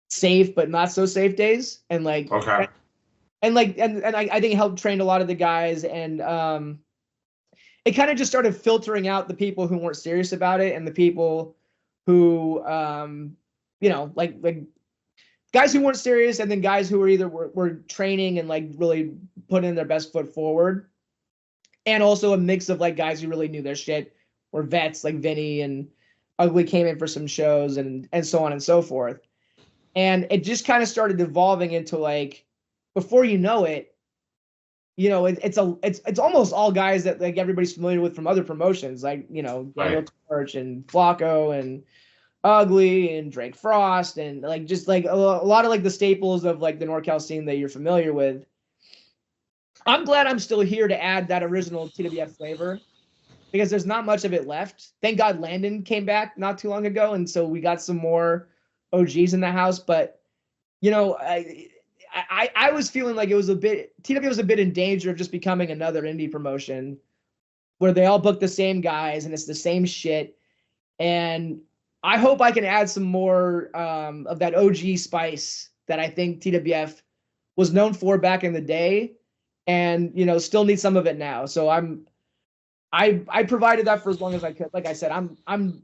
safe but not so safe days. And like okay. And I think it helped train a lot of the guys, and it kind of just started filtering out the people who weren't serious about it and the people who like guys who weren't serious, and then guys who were either were training and like really putting in their best foot forward. And also a mix of like guys who really knew their shit, were vets like Vinny and Ugly came in for some shows and so on and so forth. And it just kind of started evolving into like, before you know it, you know, it's almost all guys that like everybody's familiar with from other promotions, like, you know, Daniel Torch and Flaco and Ugly and Drake Frost and like just like a lot of like the staples of like the NorCal scene that you're familiar with. I'm glad I'm still here to add that original TWF flavor because there's not much of it left. Thank God Landon came back not too long ago, and so we got some more OGs in the house. But you know, I was feeling like it was TW was a bit in danger of just becoming another indie promotion where they all book the same guys and it's the same shit. And I hope I can add some more of that OG spice that I think TWF was known for back in the day, and you know, still need some of it now. So I provided that for as long as I could. Like I said, I'm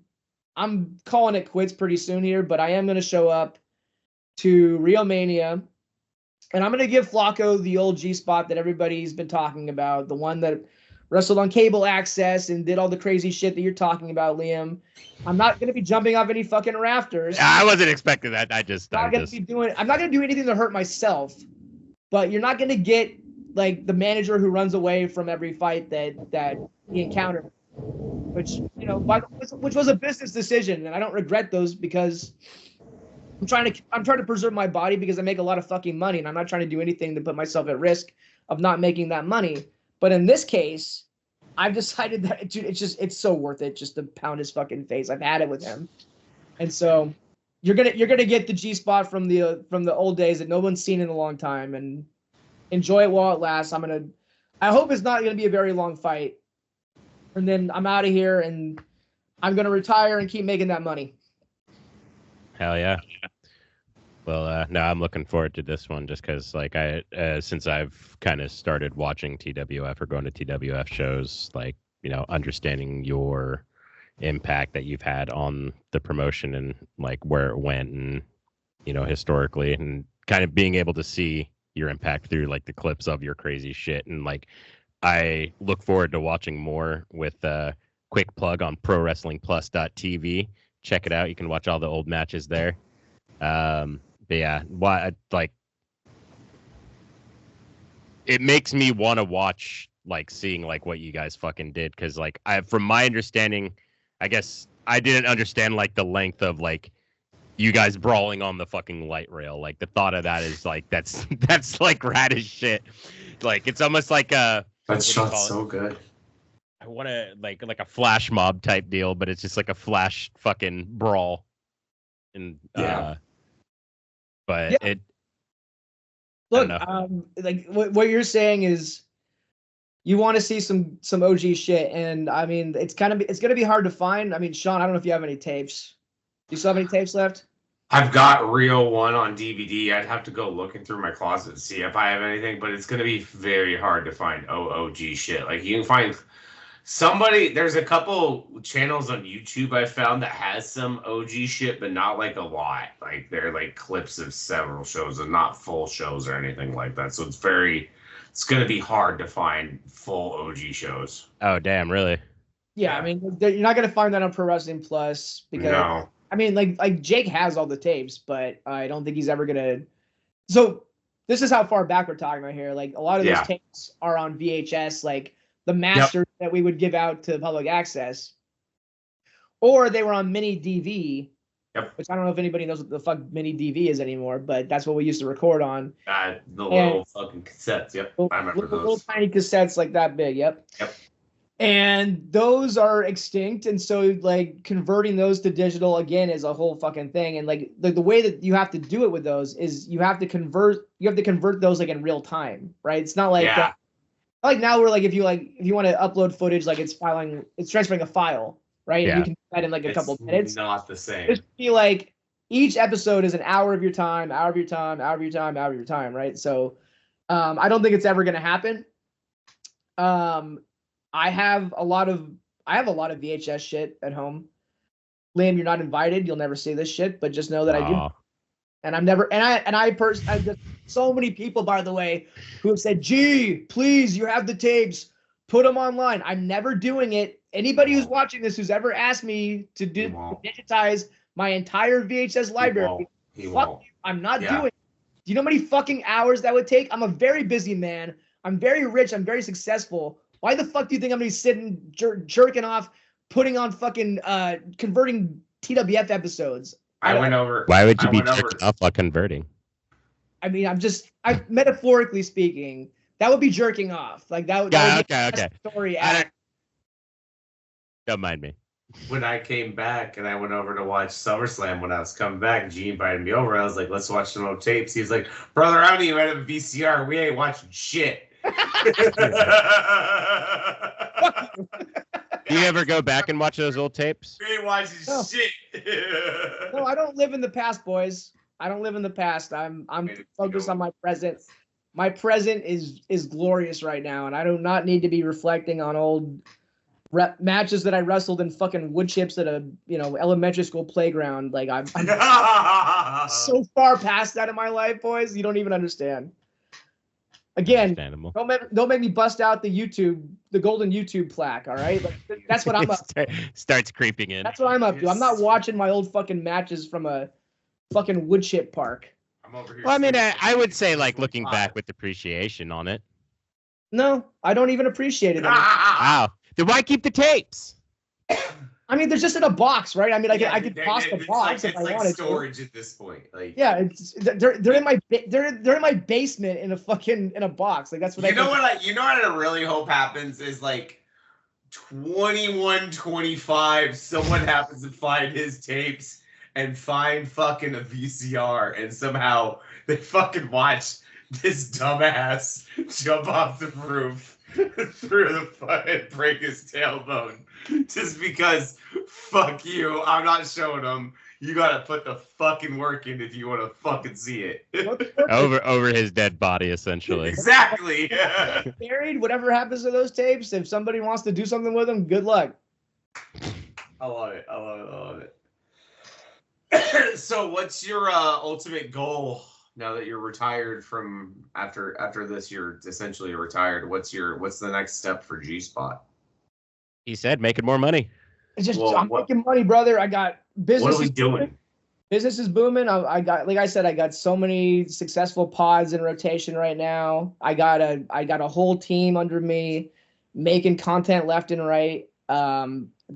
calling it quits pretty soon here, but I am going to show up to Rio Mania, and I'm going to give Flaco the old G spot that everybody's been talking about, the one that wrestled on cable access and did all the crazy shit that you're talking about, Liam. I'm not going to be jumping off any fucking rafters. I wasn't expecting that. I'm not going to do anything to hurt myself, but you're not going to get like the manager who runs away from every fight that he encountered, which, you know, which was a business decision, and I don't regret those because I'm trying to preserve my body because I make a lot of fucking money, and I'm not trying to do anything to put myself at risk of not making that money. But in this case, I've decided that it's so worth it just to pound his fucking face. I've had it with him, and so you're gonna get the G spot from the old days that no one's seen in a long time, and enjoy it while it lasts. I hope it's not gonna be a very long fight, and then I'm out of here and I'm gonna retire and keep making that money. Hell yeah. Well, no, I'm looking forward to this one just because, like, since I've kind of started watching TWF or going to TWF shows, like, you know, understanding your impact that you've had on the promotion and, like, where it went and, you know, historically, and kind of being able to see your impact through, like, the clips of your crazy shit. And, like, I look forward to watching more with quick plug on ProWrestlingPlus.tv. Check it out. You can watch all the old matches there. But yeah, like, it makes me want to watch, like, seeing, like, what you guys fucking did. Cause, like, from my understanding, I guess I didn't understand, like, the length of, like, you guys brawling on the fucking light rail. Like, the thought of that is, like, that's like rad as shit. Like, it's almost like that shot's so good. I want to like a flash mob type deal, but it's just like a flash fucking brawl. And yeah. But yeah. it. Look, like what you're saying is, you want to see some OG shit, and I mean, it's gonna be hard to find. I mean, Sean, I don't know if you have any tapes. Do you still have any tapes left? I've got Real 1 on DVD. I'd have to go looking through my closet to see if I have anything, but it's gonna be very hard to find OG shit. Like, you can find there's a couple channels on YouTube I found that has some OG shit, but not like a lot. Like, they're like clips of several shows and not full shows or anything like that. So it's going to be hard to find full OG shows. Oh, damn, really? Yeah, I mean, you're not going to find that on Pro Wrestling Plus because, no. I mean, like Jake has all the tapes, but I don't think he's ever going to. So this is how far back we're talking about here. Like, a lot of those tapes are on VHS, like the masters that we would give out to public access, or they were on mini DV, which I don't know if anybody knows what the fuck mini DV is anymore, but that's what we used to record on. Little fucking cassettes. Yep, I remember those. Little tiny cassettes like that big. Yep. And those are extinct, and so like converting those to digital again is a whole fucking thing. And like the way that you have to do it with those is you have to convert those like in real time, right? It's not like like now we're like if you want to upload footage, like it's transferring a file, right? Yeah. And you can do that in like a couple of minutes. Not the same. Just be like each episode is an hour of your time, hour of your time, hour of your time, hour of your time, right? So I don't think it's ever gonna happen. I have a lot of VHS shit at home. Liam, you're not invited. You'll never see this shit, but just know that I do. And I'm never, I've just so many people, by the way, who have said, "Gee, please, you have the tapes, put them online." I'm never doing it. Anybody who's watching this, who's ever asked me to digitize my entire VHS library, fuck you, I'm not doing it. Do you know how many fucking hours that would take? I'm a very busy man. I'm very rich. I'm very successful. Why the fuck do you think I'm gonna be sitting jerking off, putting on fucking converting TWF episodes? I went over. Why would you be jerking off while converting? I mean, I'm metaphorically speaking, that would be jerking off. Like that would be okay. Story. Don't mind me. When I came back and I went over to watch SummerSlam when I was coming back, G invited me over. I was like, let's watch some old tapes. He was like, brother, I don't even have a VCR. We ain't watching shit. Do you ever go back and watch those old tapes? We ain't watching shit. No, I don't live in the past, boys. I don't live in the past. I'm focused on my present. My present is glorious right now, and I do not need to be reflecting on old matches that I wrestled in fucking wood chips at a elementary school playground. Like I'm so far past that in my life, boys. You don't even understand. Again, don't make me bust out the golden YouTube plaque. All right, like, that's what I'm up to. Starts creeping in. That's what I'm up to. I'm not watching my old fucking matches from a fucking wood chip park. I'm over here. Well, I mean, I would say like looking back with appreciation on it. No, I don't even appreciate it. Wow. Then why keep the tapes? I mean, they're just in a box, right? I mean, I could toss the box if I wanted to. Storage at this point, like yeah, they're in my basement in a box. Like that's what you know what I really hope happens is like 21-25. Someone happens to find his tapes and find fucking a VCR, and somehow they fucking watch this dumbass jump off the roof through the fucking break his tailbone just because fuck you, I'm not showing them. You gotta put the fucking work in if you want to fucking see it. over his dead body, essentially. Exactly. Buried. Whatever happens to those tapes, if somebody wants to do something with them, good luck. I love it. So, what's your ultimate goal? Now that you're retired from after this, you're essentially retired. What's the next step for G Spot? He said making more money. It's just I'm making money, brother. I got business. What are we doing? Business is booming. I got, like I said, I got so many successful pods in rotation right now. I got a whole team under me, making content left and right.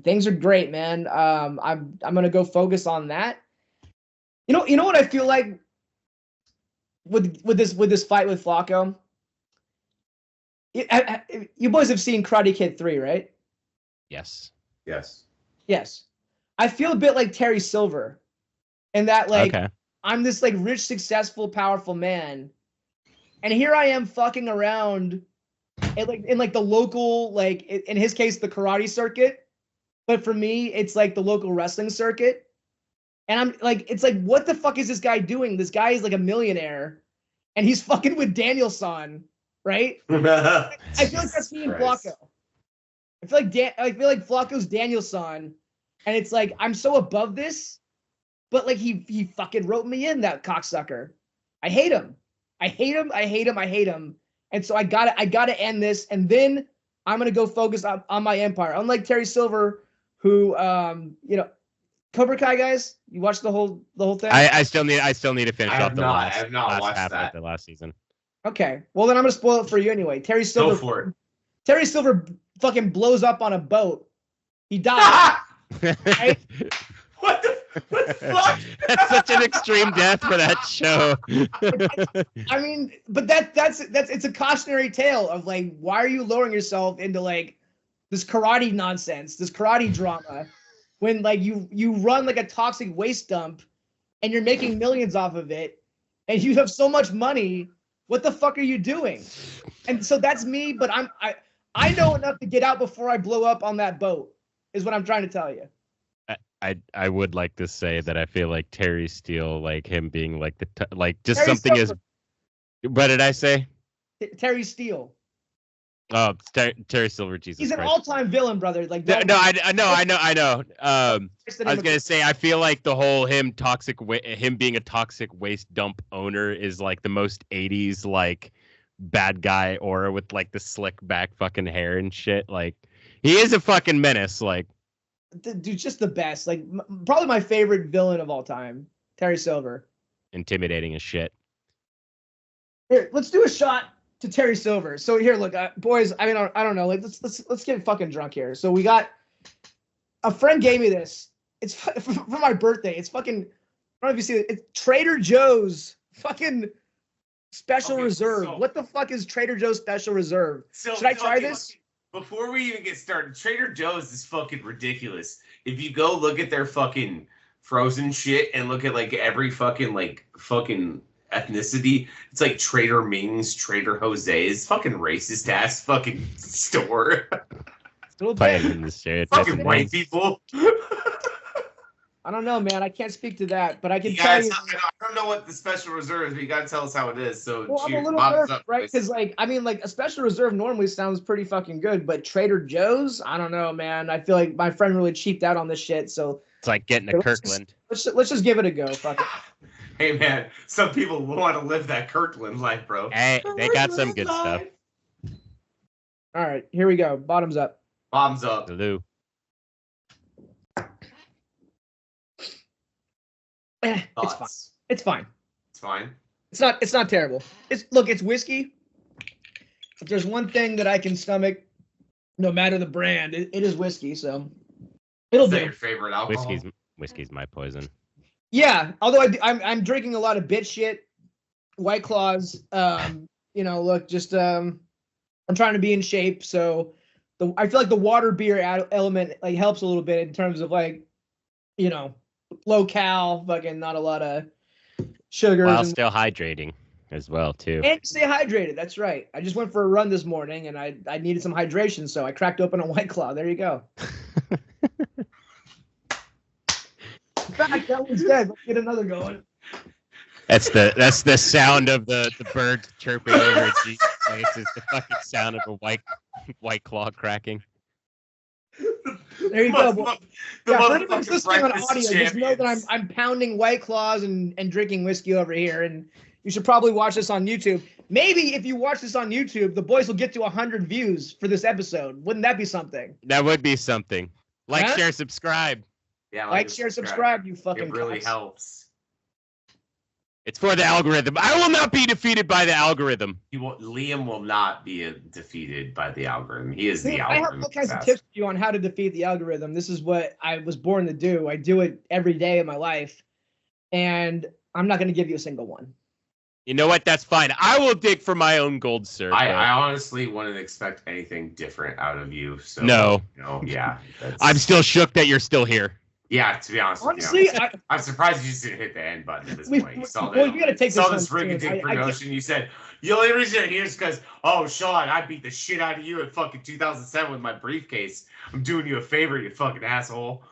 Things are great, man. I'm gonna go focus on that. You know what I feel like with this fight with Flaco. You boys have seen Karate Kid 3, right? Yes. I feel a bit like Terry Silver, in that like okay. I'm this like rich, successful, powerful man, and here I am fucking around, in the local, like in his case the karate circuit, but for me it's like the local wrestling circuit. And I'm like, it's like, what the fuck is this guy doing? This guy is like a millionaire, and he's fucking with Danielson, right? I feel like that's me and Flaco. I feel like Flaco's Danielson, and it's like I'm so above this, but like he fucking wrote me in, that cocksucker. I hate him. And so I gotta end this, and then I'm gonna go focus on my empire. Unlike Terry Silver, who Cobra Kai, guys, you watched the whole thing? I still need to finish off the last half that. of the last season. Okay, well then I'm gonna spoil it for you anyway. Terry Silver. Go for it. Terry Silver fucking blows up on a boat. He dies. Right? What the fuck? That's such an extreme death for that show. I mean, but that's it's a cautionary tale of like, why are you lowering yourself into like this karate nonsense, this karate drama, when like you run like a toxic waste dump and you're making millions off of it and you have so much money? What the fuck are you doing? And so that's me, but I know enough to get out before I blow up on that boat, is what I'm trying to tell you. I would like to say that I feel like Terry Steele, like him being like just Terry something Silver. What did I say? Terry Steele. Oh, Terry Silver, Jesus He's an Christ. all-time villain, brother. Like I know. I was gonna say, I feel like the whole him being a toxic waste dump owner is like the most 80s like bad guy aura with like the slick back fucking hair and shit. Like he is a fucking menace. Like dude, just the best. Like probably my favorite villain of all time, Terry Silver. Intimidating as shit. Here, let's do a shot to Terry Silver. So here, look, boys. I mean, I don't know. Like, let's get fucking drunk here. So we got a friend gave me this. It's for my birthday. It's fucking. I don't know if you see it. It's Trader Joe's fucking Special Reserve. So, what the fuck is Trader Joe's Special Reserve? Should I try this? Before we even get started, Trader Joe's is fucking ridiculous. If you go look at their fucking frozen shit and look at like every fucking ethnicity, it's like Trader Ming's, Trader Jose's, fucking racist ass fucking store. Playing in the fucking white people. I don't know, man. I can't speak to that, but I can tell you. I don't know what the Special Reserve is, but you gotta tell us how it is. So, well, I'm a little nervous, right? Because, like, I mean, like, a Special Reserve normally sounds pretty fucking good, but Trader Joe's, I don't know, man. I feel like my friend really cheaped out on this shit. So it's like getting a Kirkland. Let's just give it a go. Fuck it. Hey, man, some people want to live that Kirkland life, bro. Hey, they got some good stuff. All right, here we go. Bottoms up. Bombs up. Hello. It's fine. It's fine. It's fine. It's not terrible. It's whiskey. If there's one thing that I can stomach, no matter the brand, it is whiskey. So it'll be your favorite alcohol. Whiskey's my poison. Yeah, although I'm drinking a lot of bitch shit, White Claws. You know, look, just I'm trying to be in shape, so I feel like the water beer element like helps a little bit in terms of like, you know, low cal, fucking not a lot of sugars. While still hydrating as well too. And stay hydrated. That's right. I just went for a run this morning and I needed some hydration, so I cracked open a White Claw. There you go. In fact, that one's dead. Let's get another going. That's the sound of the birds chirping over a Jeep place. Is the fucking sound of a white claw cracking. There you go. For anyone's listening on audio, just know that I'm pounding White Claws and drinking whiskey over here, and you should probably watch this on YouTube. Maybe if you watch this on YouTube, the boys will get to 100 views for this episode. Wouldn't that be something? That would be something. Like, share, subscribe. Yeah, like, share, subscribe. You fucking. It really helps. It's for the algorithm. I will not be defeated by the algorithm. Liam will not be defeated by the algorithm. He is the algorithm. I have all kinds of tips for you on how to defeat the algorithm. This is what I was born to do. I do it every day of my life, and I'm not going to give you a single one. You know what? That's fine. I will dig for my own gold, sir. I honestly wouldn't expect anything different out of you. So no. Yeah. I'm still shook that you're still here. Yeah, to be honest honestly, with you, I'm surprised you just didn't hit the end button at this point. You saw this rig-a-dig promotion. You said, the only reason you're here is because, oh, Sean, I beat the shit out of you in fucking 2007 with my briefcase. I'm doing you a favor, you fucking asshole.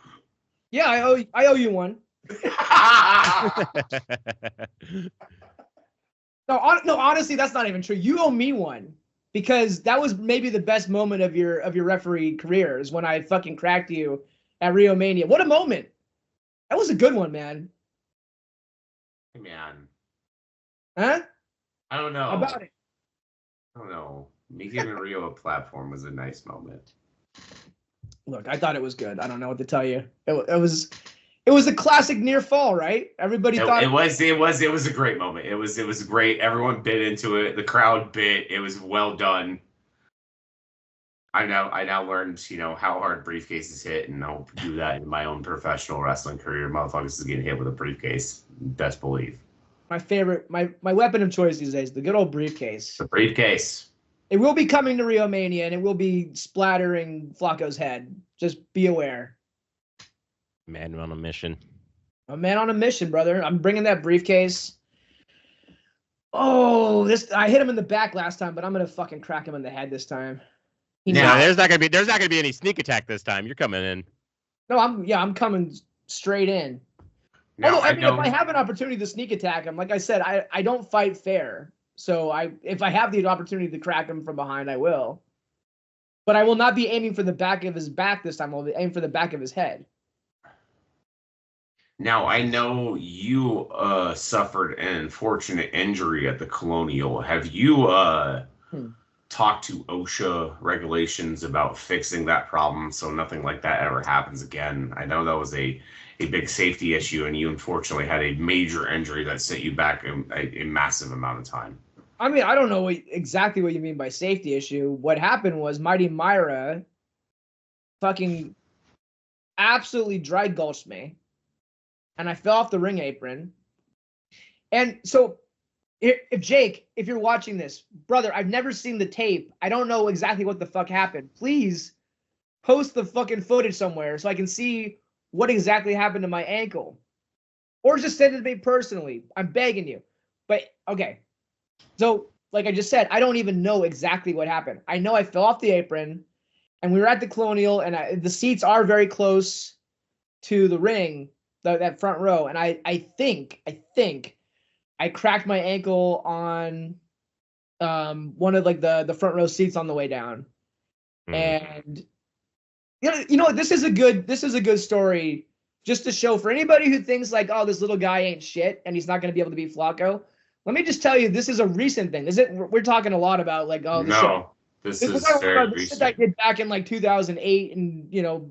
Yeah, I owe you one. No, honestly, that's not even true. You owe me one because that was maybe the best moment of your referee career is when I fucking cracked you at WrestleMania. What a moment! That was a good one, man. Man. Huh? I don't know. How about it? I don't know. Me giving Rio a platform was a nice moment. Look, I thought it was good. I don't know what to tell you. It was a classic near fall, right? Everybody thought it was a great moment. It was great. Everyone bit into it. The crowd bit. It was well done. I now learned, how hard briefcases hit, and I'll do that in my own professional wrestling career. Motherfuckers is getting hit with a briefcase. Best believe. My favorite, my weapon of choice these days, the good old briefcase. The briefcase. It will be coming to WrestleMania, and it will be splattering Flaco's head. Just be aware. Man on a mission. A man on a mission, brother. I'm bringing that briefcase. Oh, I hit him in the back last time, but I'm gonna fucking crack him in the head this time. No, there's not gonna be any sneak attack this time. You're coming in. No, I'm coming straight in. Although, I mean, if I have an opportunity to sneak attack him, like I said, I don't fight fair. So if I have the opportunity to crack him from behind, I will. But I will not be aiming for the back of his back this time. I'll be aiming for the back of his head. Now, I know you suffered an unfortunate injury at the Colonial. Have you talked to OSHA regulations about fixing that problem so nothing like that ever happens again? I know that was a big safety issue, and you unfortunately had a major injury that set you back a massive amount of time. I mean, I don't know exactly what you mean by safety issue. What happened was Mighty Myra fucking absolutely dry gulched me, and I fell off the ring apron. And so, if Jake, if you're watching this, brother, I've never seen the tape. I don't know exactly what the fuck happened. Please post the fucking footage somewhere so I can see what exactly happened to my ankle. Or just send it to me personally. I'm begging you. But, okay. So, like I just said, I don't even know exactly what happened. I know I fell off the apron, and we were at the Colonial, and the seats are very close to the ring, that front row. And I think I cracked my ankle on one of like the front row seats on the way down. And you know what? This is a good story just to show for anybody who thinks like, oh, this little guy ain't shit and he's not going to be able to beat Flaco. Let me just tell you, this is a recent thing. We're talking a lot about like, oh, this is very recent. I did back in like 2008 and, you know,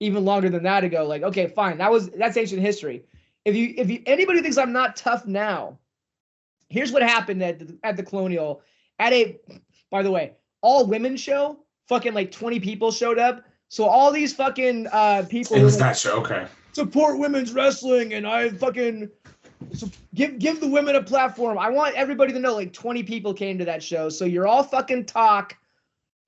even longer than that ago. Like, okay, fine. That's ancient history. If anybody thinks I'm not tough now, here's what happened at the Colonial by the way, all women show. Fucking like 20 people showed up. So all these fucking people. It was that show, okay. Support women's wrestling, and I fucking give the women a platform. I want everybody to know like 20 people came to that show. So you're all fucking talk,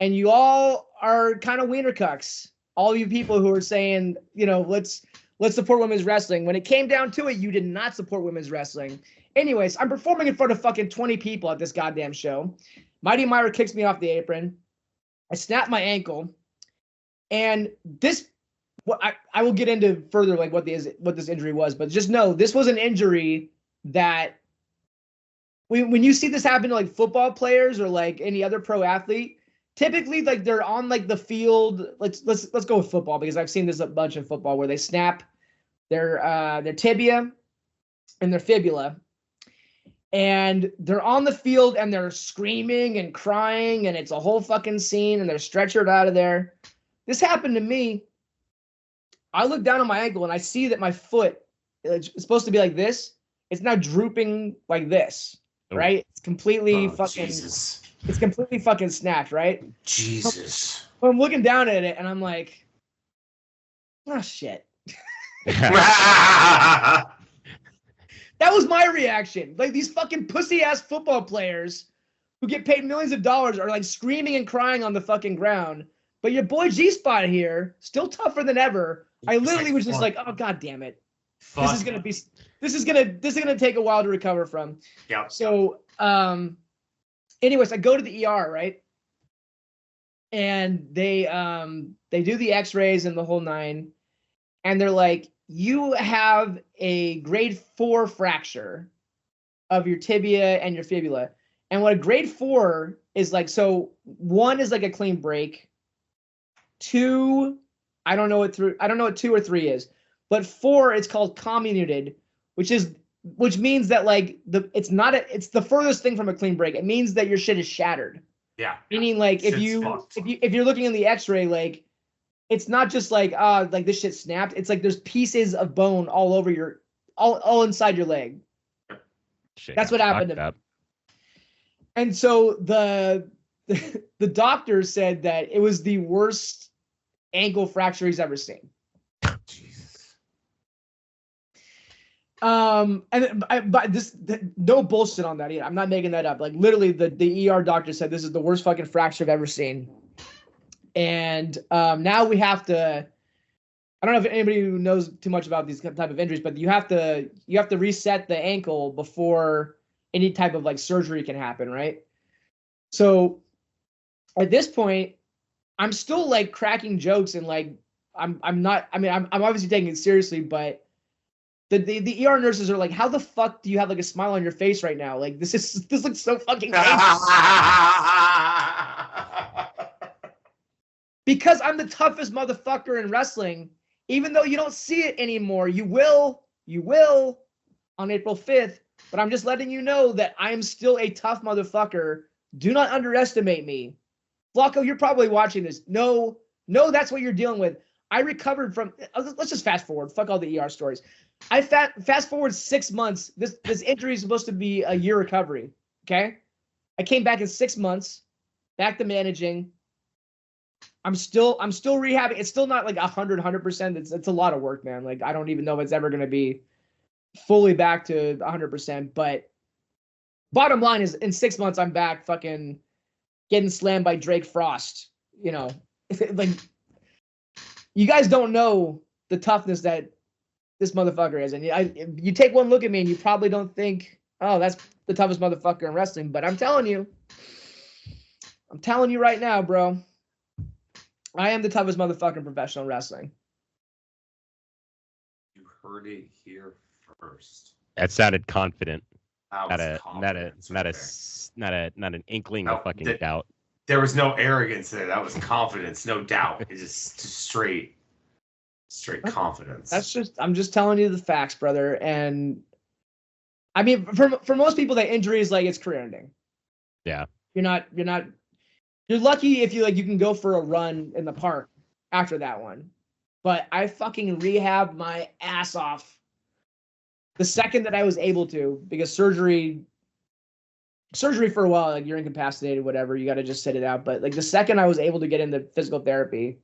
and you all are kind of wiener cucks. All you people who are saying, you know, let's support women's wrestling. When it came down to it, you did not support women's wrestling. Anyways, I'm performing in front of fucking 20 people at this goddamn show. Mighty Myra kicks me off the apron. I snap my ankle, and I will get into further like what this injury was, but just know this was an injury that when you see this happen to like football players or like any other pro athlete, typically like they're on like the field. Let's go with football because I've seen this a bunch in football where they snap their tibia and their fibula. And they're on the field and they're screaming and crying and it's a whole fucking scene and they're stretchered out of there. This happened to me. I look down on my ankle and I see that my foot is supposed to be like this. It's now drooping like this, right? It's completely Jesus. It's completely fucking snapped, right? Jesus. So I'm looking down at it and I'm like, oh shit. That was my reaction. Like these fucking pussy ass football players who get paid millions of dollars are like screaming and crying on the fucking ground. But your boy G-Spot here, still tougher than ever. I literally was just like, oh god damn it. This is gonna take a while to recover from. Yeah. So anyways, I go to the ER, right? And they do the x-rays and the whole nine, and they're like, you have a grade 4 fracture of your tibia and your fibula. And what a grade 4 is like, so 1 is like a clean break. 2, I don't know what 2 or 3 is. But 4, it's called comminuted, which means that like it's the furthest thing from a clean break. It means that your shit is shattered. Yeah. Meaning like if you're looking in the x-ray, like it's not just like like this shit snapped. It's like there's pieces of bone all over all inside your leg. Shit, that's what happened to me. And so the doctor said that it was the worst ankle fracture he's ever seen. Jesus. But no bullshit on that either. I'm not making that up. Like literally the ER doctor said this is the worst fucking fracture I've ever seen. And now we have to, I don't know if anybody who knows too much about these type of injuries, but you have to reset the ankle before any type of like surgery can happen, right? So at this point, I'm still like cracking jokes and like I'm obviously taking it seriously, but the ER nurses are like, how the fuck do you have like a smile on your face right now? Like this looks so fucking because I'm the toughest motherfucker in wrestling, even though you don't see it anymore. You will on April 5th, but I'm just letting you know that I am still a tough motherfucker. Do not underestimate me. Flaco, you're probably watching this. No, that's what you're dealing with. I recovered from, let's just fast forward. Fuck all the ER stories. I fast forward 6 months. This injury is supposed to be a year recovery. Okay. I came back in 6 months, back to managing. I'm still rehabbing. It's still not like 100%. It's a lot of work, man. Like I don't even know if it's ever going to be fully back to 100%. But bottom line is, in 6 months, I'm back, fucking getting slammed by Drake Frost. You know, like you guys don't know the toughness that this motherfucker is, and you take one look at me and you probably don't think, oh, that's the toughest motherfucker in wrestling. But I'm telling you right now, bro. I am the toughest motherfucker in professional wrestling. You heard it here first. That sounded confident. Not an inkling of fucking doubt. There was no arrogance there. That was confidence, no doubt. It's just straight confidence. I'm just telling you the facts, brother. And I mean, for most people, that injury is like it's career ending. Yeah. You're lucky if you can go for a run in the park after that one. But I fucking rehabbed my ass off the second that I was able to, because surgery for a while, like you're incapacitated, whatever, you got to just sit it out. But like the second I was able to get into physical therapy,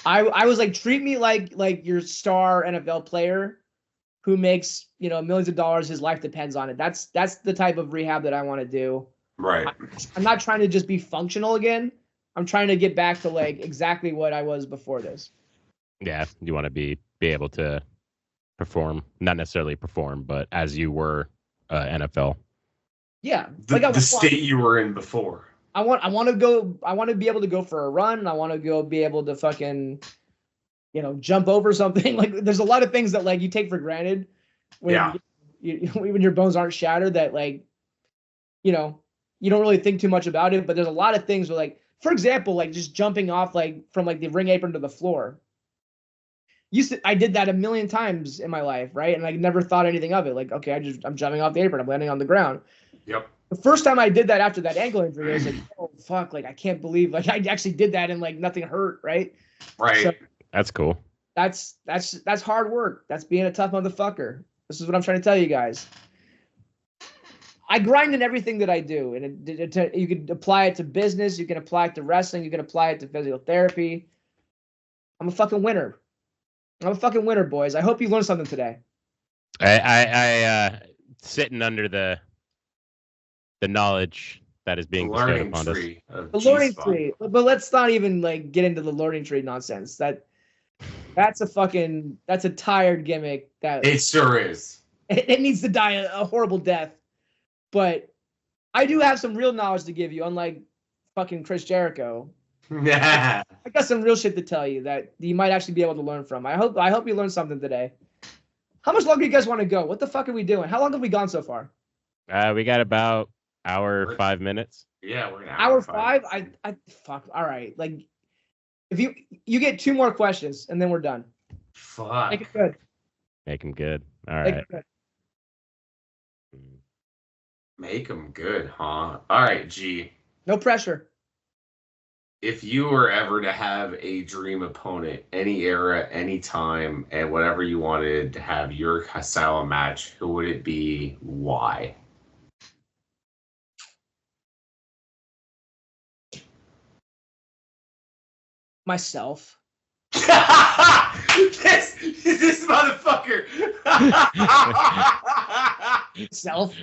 I was like, treat me like your star NFL player who makes, millions of dollars, his life depends on it. That's the type of rehab that I want to do. Right. I'm not trying to just be functional again. I'm trying to get back to like exactly what I was before this. Yeah, you want to be able to perform, not necessarily perform, but as you were NFL. Yeah, the state you were in before. I want to be able to go for a run. I want to be able to fucking, jump over something. Like there's a lot of things that like you take for granted when when your bones aren't shattered, that like, you don't really think too much about it. But there's a lot of things where, like, for example, like just jumping off like from like the ring apron to the floor. I did that a million times in my life, right? And I never thought anything of it. Like, okay, I'm jumping off the apron, I'm landing on the ground. Yep. The first time I did that after that ankle injury, I was like, oh fuck, like I can't believe like I actually did that and like nothing hurt, right? Right. So, that's cool. That's hard work. That's being a tough motherfucker. This is what I'm trying to tell you guys. I grind in everything that I do, and you can apply it to business, you can apply it to wrestling, you can apply it to physical therapy. I'm a fucking winner. Boys. I hope you learned something today. I sitting under the knowledge that is being bestowed upon us. The learning tree. But let's not even like get into the learning tree nonsense. That's a tired gimmick. That it sure is. It needs to die a horrible death. But I do have some real knowledge to give you, unlike fucking Chris Jericho. Yeah. I got some real shit to tell you that you might actually be able to learn from. I hope you learned something today. How much longer do you guys want to go? What the fuck are we doing? How long have we gone so far? We got about hour 5 minutes. Yeah, we're gonna hour 5. I fuck. All right, like if you get 2 more questions and then we're done. Fuck. Make it good. Make them good. All right. Make them good, huh? All right, G. No pressure. If you were ever to have a dream opponent, any era, any time, and whatever you wanted to have your style of match, who would it be? Why? Myself. this motherfucker. Self.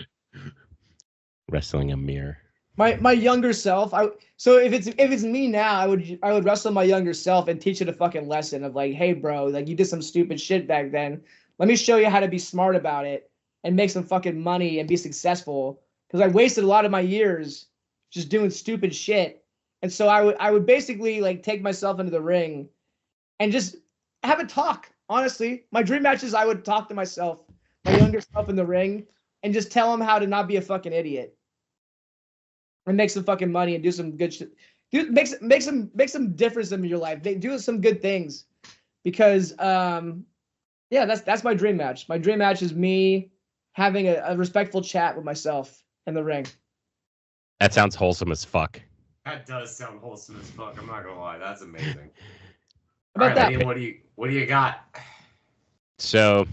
Wrestling a mirror. My younger self. So if it's me now, I would wrestle my younger self and teach it a fucking lesson of like, hey bro, like you did some stupid shit back then. Let me show you how to be smart about it and make some fucking money and be successful. Because I wasted a lot of my years just doing stupid shit. And so I would basically like take myself into the ring and just have a talk. Honestly, my dream matches, I would talk to myself, my younger self in the ring, and just tell him how to not be a fucking idiot. And make some fucking money and do some good shit. Make some difference in your life. Do some good things, because that's my dream match. My dream match is me having a respectful chat with myself in the ring. That sounds wholesome as fuck. That does sound wholesome as fuck. I'm not gonna lie. That's amazing. How about that? Liam, what do you got? So,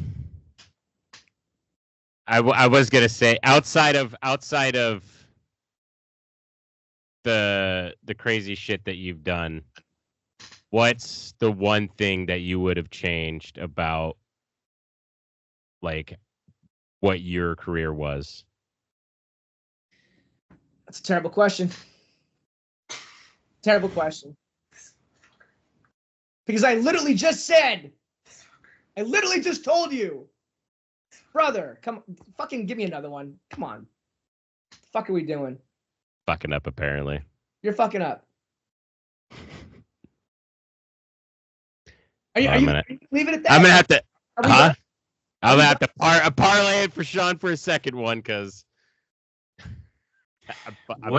I was gonna say outside of the crazy shit that you've done, what's the one thing that you would have changed about like what your career was? That's a terrible question. Terrible question. Because I literally just told you, brother, come fucking give me another one. Come on. What the fuck are we doing? Fucking up, apparently. You're fucking up. Are you leaving it there? I'm gonna have to. Huh? I'm gonna have to parlay it for Sean for a second one, because. All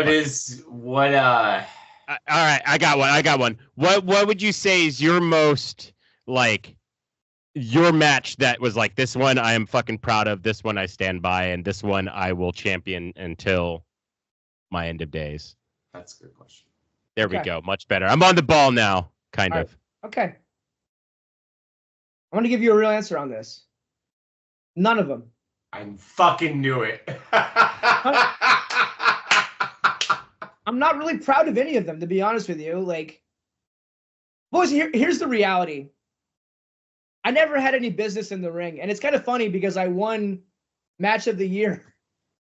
right, I got one. What would you say is your most like your match that was like, this one I am fucking proud of, this one I stand by, and this one I will champion until my end of days? That's a good question. There we go. Much better. I'm on the ball now, kind of. Okay. I'm going to give you a real answer on this. None of them. I fucking knew it. I'm not really proud of any of them, to be honest with you. Like, boys, here's the reality. I never had any business in the ring. And it's kind of funny because I won match of the year,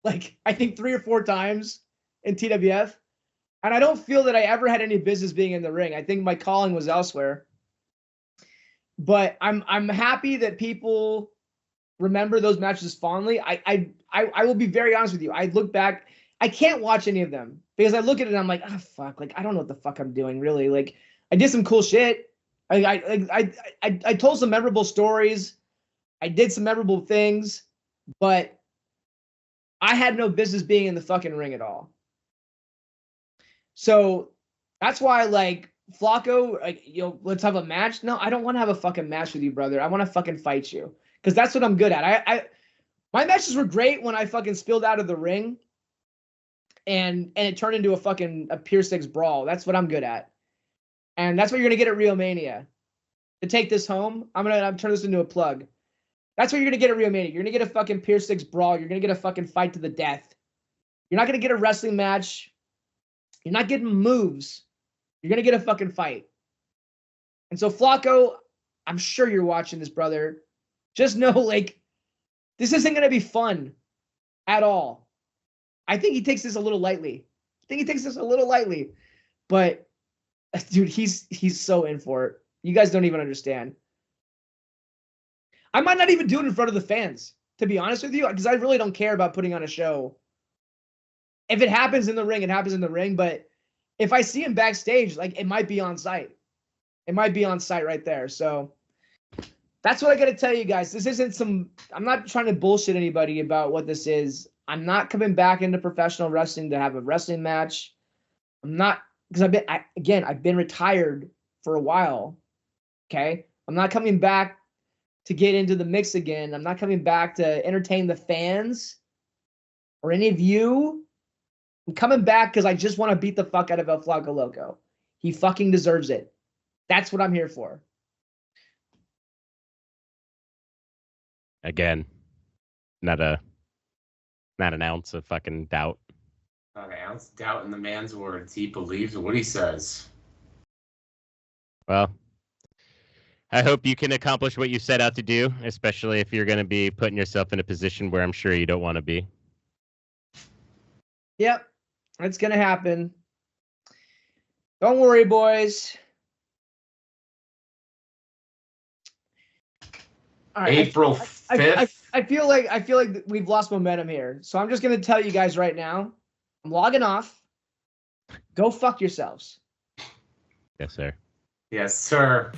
like, I think 3 or 4 times in TWF. And I don't feel that I ever had any business being in the ring. I think my calling was elsewhere. But I'm happy that people remember those matches fondly. I will be very honest with you. I look back, I can't watch any of them because I look at it and I'm like, oh fuck, like I don't know what the fuck I'm doing really. Like I did some cool shit. I told some memorable stories. I did some memorable things, but I had no business being in the fucking ring at all. So that's why, like, Flaco, like, let's have a match. No, I don't want to have a fucking match with you, brother. I want to fucking fight you because that's what I'm good at. My matches were great when I fucking spilled out of the ring and it turned into a Pier 6 brawl. That's what I'm good at. And that's what you're going to get at WrestleMania. To take this home, I'm going to turn this into a plug. That's what you're going to get at WrestleMania. You're going to get a fucking Pier 6 brawl. You're going to get a fucking fight to the death. You're not going to get a wrestling match. You're not getting moves. You're going to get a fucking fight. And so, Flaco, I'm sure you're watching this, brother. Just know, like, this isn't going to be fun at all. I think he takes this a little lightly. But, dude, he's so in for it. You guys don't even understand. I might not even do it in front of the fans, to be honest with you, because I really don't care about putting on a show. If it happens in the ring, it happens in the ring. But if I see him backstage, like, it might be on site. It might be on site right there. So that's what I got to tell you guys. This isn't I'm not trying to bullshit anybody about what this is. I'm not coming back into professional wrestling to have a wrestling match. I'm not, because I've been retired for a while. Okay. I'm not coming back to get into the mix again. I'm not coming back to entertain the fans or any of you. I'm coming back because I just want to beat the fuck out of El Flaco Loco. He fucking deserves it. That's what I'm here for. Again, not an ounce of fucking doubt. Not an ounce of doubt in the man's words. He believes what he says. Well, I hope you can accomplish what you set out to do, especially if you're going to be putting yourself in a position where I'm sure you don't want to be. Yep, it's going to happen. Don't worry, boys. All right, April 5th. I feel like we've lost momentum here. So I'm just going to tell you guys right now, I'm logging off. Go fuck yourselves. Yes, sir. Yes, sir.